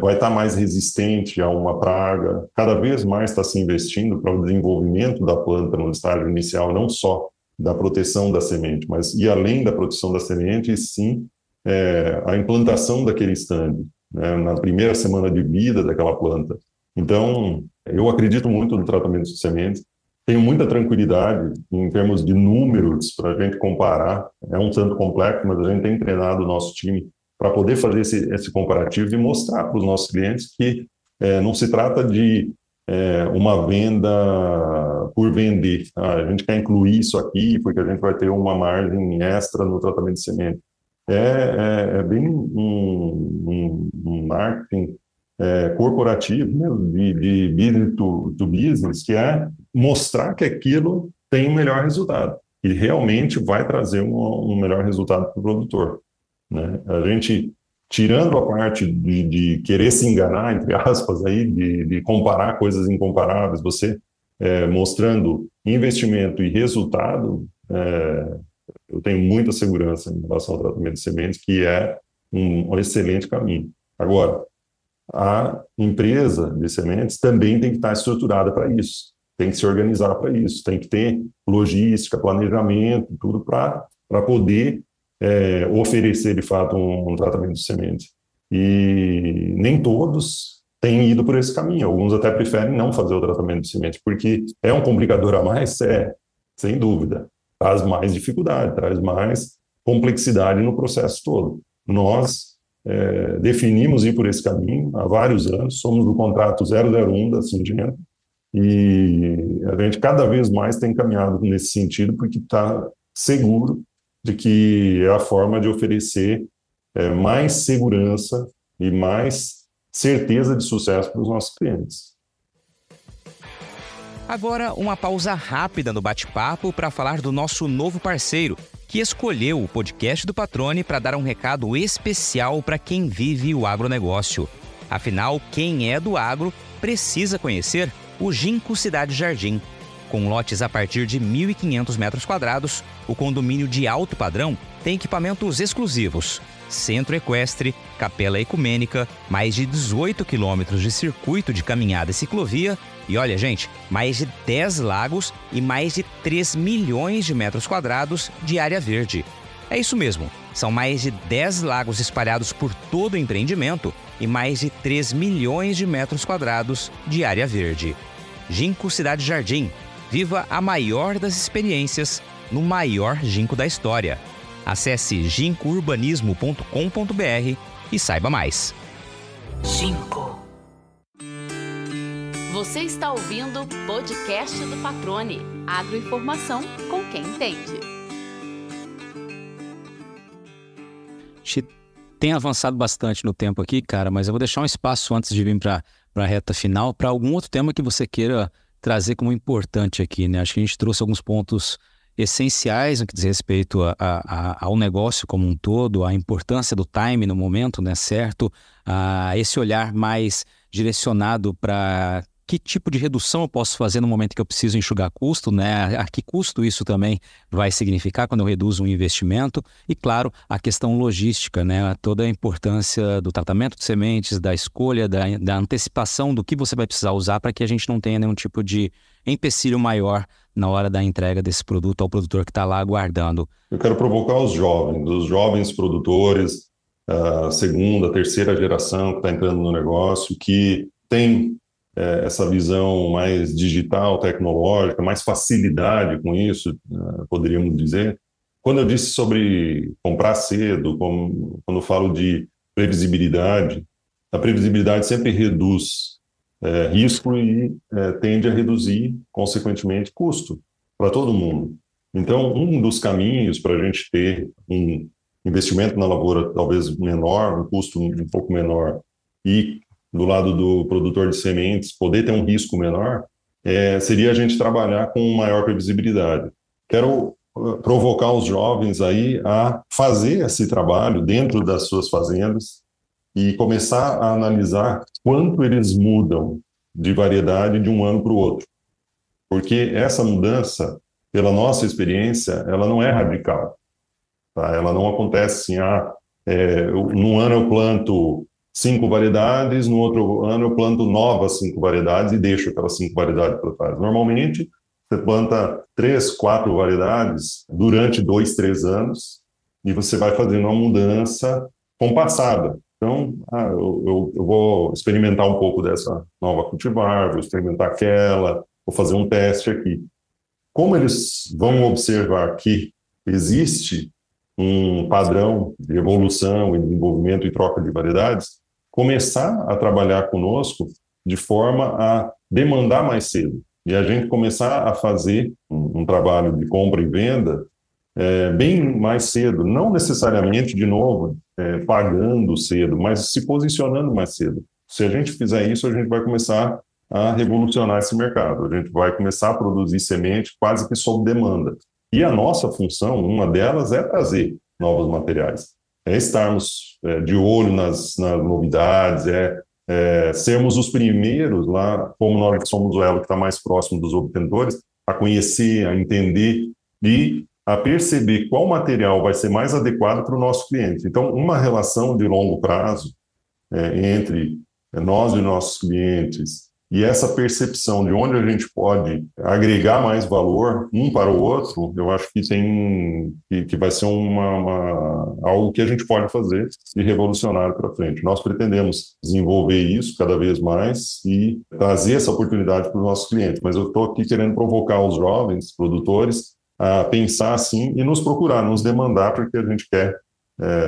vai estar mais resistente a uma praga. Cada vez mais está se investindo para o desenvolvimento da planta no estágio inicial, não só da proteção da semente, mas e além da proteção da semente, e sim a implantação daquele stand, né, na primeira semana de vida daquela planta. Então, eu acredito muito no tratamento de sementes. Tenho muita tranquilidade em termos de números para a gente comparar. É um tanto complexo, mas a gente tem treinado o nosso time para poder fazer esse comparativo e mostrar para os nossos clientes que não se trata de uma venda por vender. A gente quer incluir isso aqui porque a gente vai ter uma margem extra no tratamento de semente. É bem um marketing corporativo, mesmo, de business to business, que é mostrar que aquilo tem um melhor resultado e realmente vai trazer um melhor resultado para o produtor, né? A gente tirando a parte de querer se enganar, entre aspas, aí, de comparar coisas incomparáveis, você mostrando investimento e resultado, eu tenho muita segurança em relação ao tratamento de sementes, que é um excelente caminho. Agora, a empresa de sementes também tem que estar estruturada para isso, tem que se organizar para isso, tem que ter logística, planejamento, tudo para poder oferecer, de fato, um tratamento de sementes. E nem todos têm ido por esse caminho, alguns até preferem não fazer o tratamento de sementes, porque é um complicador a mais, sem dúvida, traz mais dificuldade, traz mais complexidade no processo todo. Nós definimos ir por esse caminho há vários anos, somos do contrato 001 da Syngenta, e a gente cada vez mais tem caminhado nesse sentido, porque está seguro de que é a forma de oferecer mais segurança e mais certeza de sucesso para os nossos clientes. Agora, uma pausa rápida no bate-papo para falar do nosso novo parceiro, que escolheu o podcast do Patrone para dar um recado especial para quem vive o agronegócio. Afinal, quem é do agro precisa conhecer o Ginkgo Cidade Jardim. Com lotes a partir de 1.500 metros quadrados, o condomínio de alto padrão tem equipamentos exclusivos, centro equestre, capela ecumênica, mais de 18 quilômetros de circuito de caminhada e ciclovia e, olha, gente, mais de 10 lagos e mais de 3 milhões de metros quadrados de área verde. É isso mesmo, são mais de 10 lagos espalhados por todo o empreendimento e mais de 3 milhões de metros quadrados de área verde. Ginkgo Cidade Jardim. Viva a maior das experiências no maior ginkgo da história. Acesse ginkgourbanismo.com.br e saiba mais. Ginkgo. Você está ouvindo o podcast do Patrone. Agroinformação com quem entende. A gente tem avançado bastante no tempo aqui, cara, mas eu vou deixar um espaço antes de vir para a reta final para algum outro tema que você queira trazer como importante aqui, né? Acho que a gente trouxe alguns pontos essenciais no que diz respeito ao negócio como um todo, a importância do time no momento, né, certo? Esse olhar mais direcionado para que tipo de redução eu posso fazer no momento que eu preciso enxugar custo, né? A que custo isso também vai significar quando eu reduzo um investimento? E, claro, a questão logística, né? Toda a importância do tratamento de sementes, da escolha, da antecipação do que você vai precisar usar para que a gente não tenha nenhum tipo de empecilho maior na hora da entrega desse produto ao produtor que está lá aguardando. Eu quero provocar os jovens produtores, a segunda, terceira geração que está entrando no negócio, que tem essa visão mais digital, tecnológica, mais facilidade com isso, poderíamos dizer. Quando eu disse sobre comprar cedo, quando eu falo de previsibilidade, a previsibilidade sempre reduz risco e tende a reduzir, consequentemente, custo para todo mundo. Então, um dos caminhos para a gente ter um investimento na lavoura talvez menor, um custo um pouco menor, e do lado do produtor de sementes poder ter um risco menor, seria a gente trabalhar com maior previsibilidade. Quero provocar os jovens aí a fazer esse trabalho dentro das suas fazendas e começar a analisar quanto eles mudam de variedade de um ano para o outro. Porque essa mudança, pela nossa experiência, ela não é radical. Tá? Ela não acontece assim, num ano eu planto 5 variedades, no outro ano eu planto novas 5 variedades e deixo aquelas 5 variedades para trás. Normalmente, você planta 3, 4 variedades durante 2, 3 anos e você vai fazendo uma mudança compassada. Então, eu vou experimentar um pouco dessa nova cultivar, vou experimentar aquela, vou fazer um teste aqui. Como eles vão observar que existe um padrão de evolução e desenvolvimento e troca de variedades, começar a trabalhar conosco de forma a demandar mais cedo. E a gente começar a fazer um trabalho de compra e venda bem mais cedo, não necessariamente, de novo, pagando cedo, mas se posicionando mais cedo. Se a gente fizer isso, a gente vai começar a revolucionar esse mercado. A gente vai começar a produzir semente quase que sob demanda. E a nossa função, uma delas, é trazer novos materiais. estarmos de olho nas novidades, sermos os primeiros lá, como nós somos o elo que está mais próximo dos obtentores, a conhecer, a entender e a perceber qual material vai ser mais adequado para o nosso cliente. Então, uma relação de longo prazo entre nós e nossos clientes e essa percepção de onde a gente pode agregar mais valor um para o outro, eu acho que vai ser algo que a gente pode fazer de revolucionário para frente. Nós pretendemos desenvolver isso cada vez mais e trazer essa oportunidade para os nossos clientes. Mas eu estou aqui querendo provocar os jovens produtores a pensar assim e nos procurar, nos demandar, porque a gente quer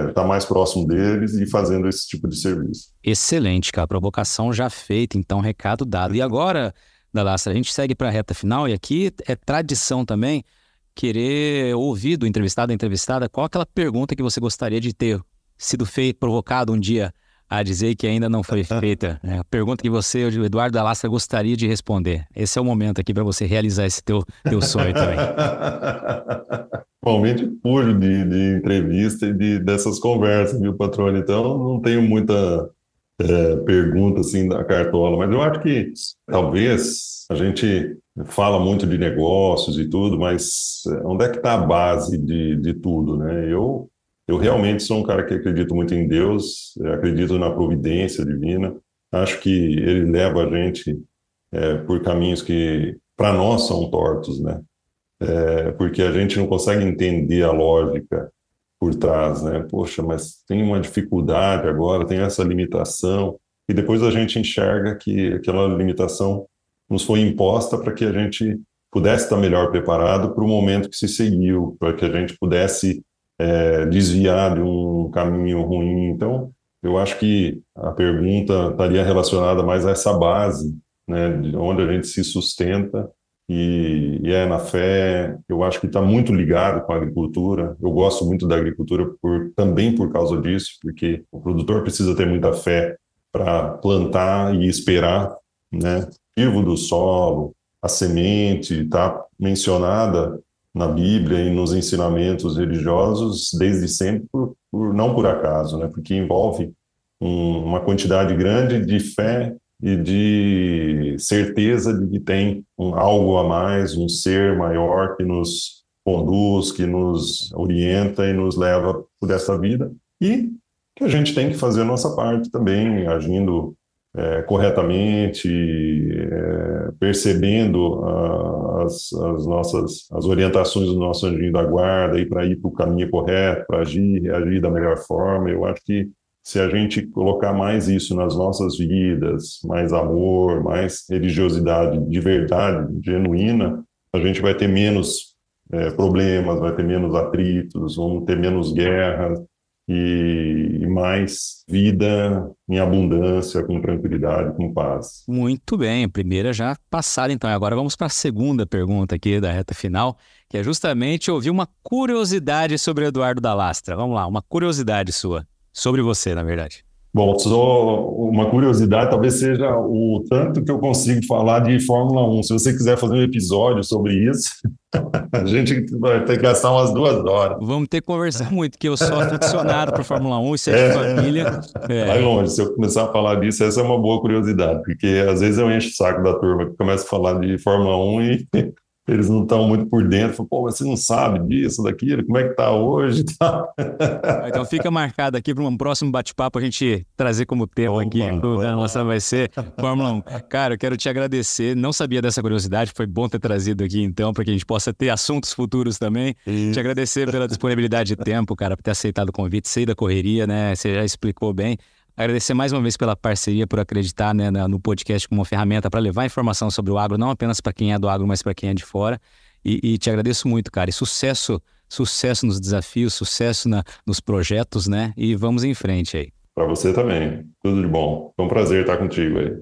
estar mais próximo deles e fazendo esse tipo de serviço. Excelente, cara. Provocação já feita, então recado dado. E agora, Dalastra, a gente segue para a reta final e aqui é tradição também querer ouvir do entrevistado, da entrevistada, qual aquela pergunta que você gostaria de ter sido provocado um dia a dizer que ainda não foi feita. A pergunta que você, o Eduardo Dalastra, gostaria de responder. Esse é o momento aqui para você realizar esse teu sonho também. Normalmente fujo de entrevista e dessas conversas, viu, patrônio? Então, não tenho muita pergunta assim da cartola, mas eu acho que talvez a gente fala muito de negócios e tudo, mas onde é que está a base de tudo, né? Eu realmente sou um cara que acredito muito em Deus, acredito na providência divina, acho que ele leva a gente por caminhos que para nós são tortos, né? Porque a gente não consegue entender a lógica por trás, né? Poxa, mas tem uma dificuldade agora, tem essa limitação, e depois a gente enxerga que aquela limitação nos foi imposta para que a gente pudesse estar melhor preparado para o momento que se seguiu, para que a gente pudesse desviar de um caminho ruim. Então, eu acho que a pergunta estaria relacionada mais a essa base, né, de onde a gente se sustenta, e na fé. Eu acho que está muito ligado com a agricultura. Eu gosto muito da agricultura também por causa disso, porque o produtor precisa ter muita fé para plantar e esperar, né? Vivo do solo, a semente está mencionada na Bíblia e nos ensinamentos religiosos desde sempre, não por acaso, né? Porque envolve uma quantidade grande de fé e de certeza de que tem algo a mais, um ser maior que nos conduz, que nos orienta e nos leva por essa vida, e que a gente tem que fazer a nossa parte também, agindo corretamente, percebendo as orientações do nosso anjinho da guarda, e para ir para o caminho correto, para agir da melhor forma. Eu acho que se a gente colocar mais isso nas nossas vidas, mais amor, mais religiosidade de verdade, genuína, a gente vai ter menos problemas, vai ter menos atritos, vamos ter menos guerras e mais vida em abundância, com tranquilidade, com paz. Muito bem, a primeira já passada então. Agora vamos para a segunda pergunta aqui da reta final, que é justamente ouvir uma curiosidade sobre o Eduardo Dalastra. Vamos lá, uma curiosidade sua. Sobre você, na verdade. Bom, só uma curiosidade, talvez seja o tanto que eu consigo falar de Fórmula 1. Se você quiser fazer um episódio sobre isso, a gente vai ter que gastar umas 2 horas. Vamos ter que conversar muito, porque eu sou aficionado por Fórmula 1, isso é de família. Vai longe, se eu começar a falar disso, essa é uma boa curiosidade, porque às vezes eu encho o saco da turma que começa a falar de Fórmula 1 e eles não estão muito por dentro. Falam, pô, mas você não sabe disso, daquilo, como é que tá hoje? Então fica marcado aqui para um próximo bate-papo a gente trazer como tema aqui. Nossa, vai ser Fórmula 1. Cara, eu quero te agradecer. Não sabia dessa curiosidade, foi bom ter trazido aqui então, para que a gente possa ter assuntos futuros também. Isso. Te agradecer pela disponibilidade de tempo, cara, por ter aceitado o convite, sei da correria, né? Você já explicou bem. Agradecer mais uma vez pela parceria, por acreditar, né, no podcast como uma ferramenta para levar informação sobre o agro, não apenas para quem é do agro, mas para quem é de fora. E te agradeço muito, cara. E sucesso nos desafios, sucesso nos projetos, né? E vamos em frente aí. Para você também. Tudo de bom. Foi um prazer estar contigo aí.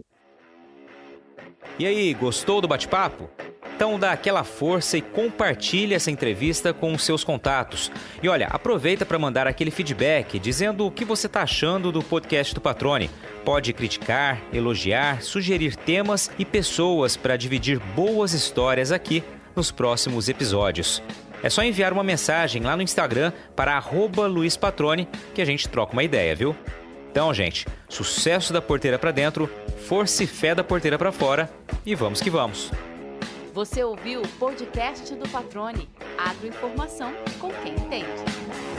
E aí, gostou do bate-papo? Então dá aquela força e compartilha essa entrevista com os seus contatos. E olha, aproveita para mandar aquele feedback dizendo o que você está achando do podcast do Patrone. Pode criticar, elogiar, sugerir temas e pessoas para dividir boas histórias aqui nos próximos episódios. É só enviar uma mensagem lá no Instagram para @LuizPatrone que a gente troca uma ideia, viu? Então, gente, sucesso da porteira para dentro, força e fé da porteira para fora e vamos que vamos. Você ouviu o podcast do Patrone, agroinformação com quem entende.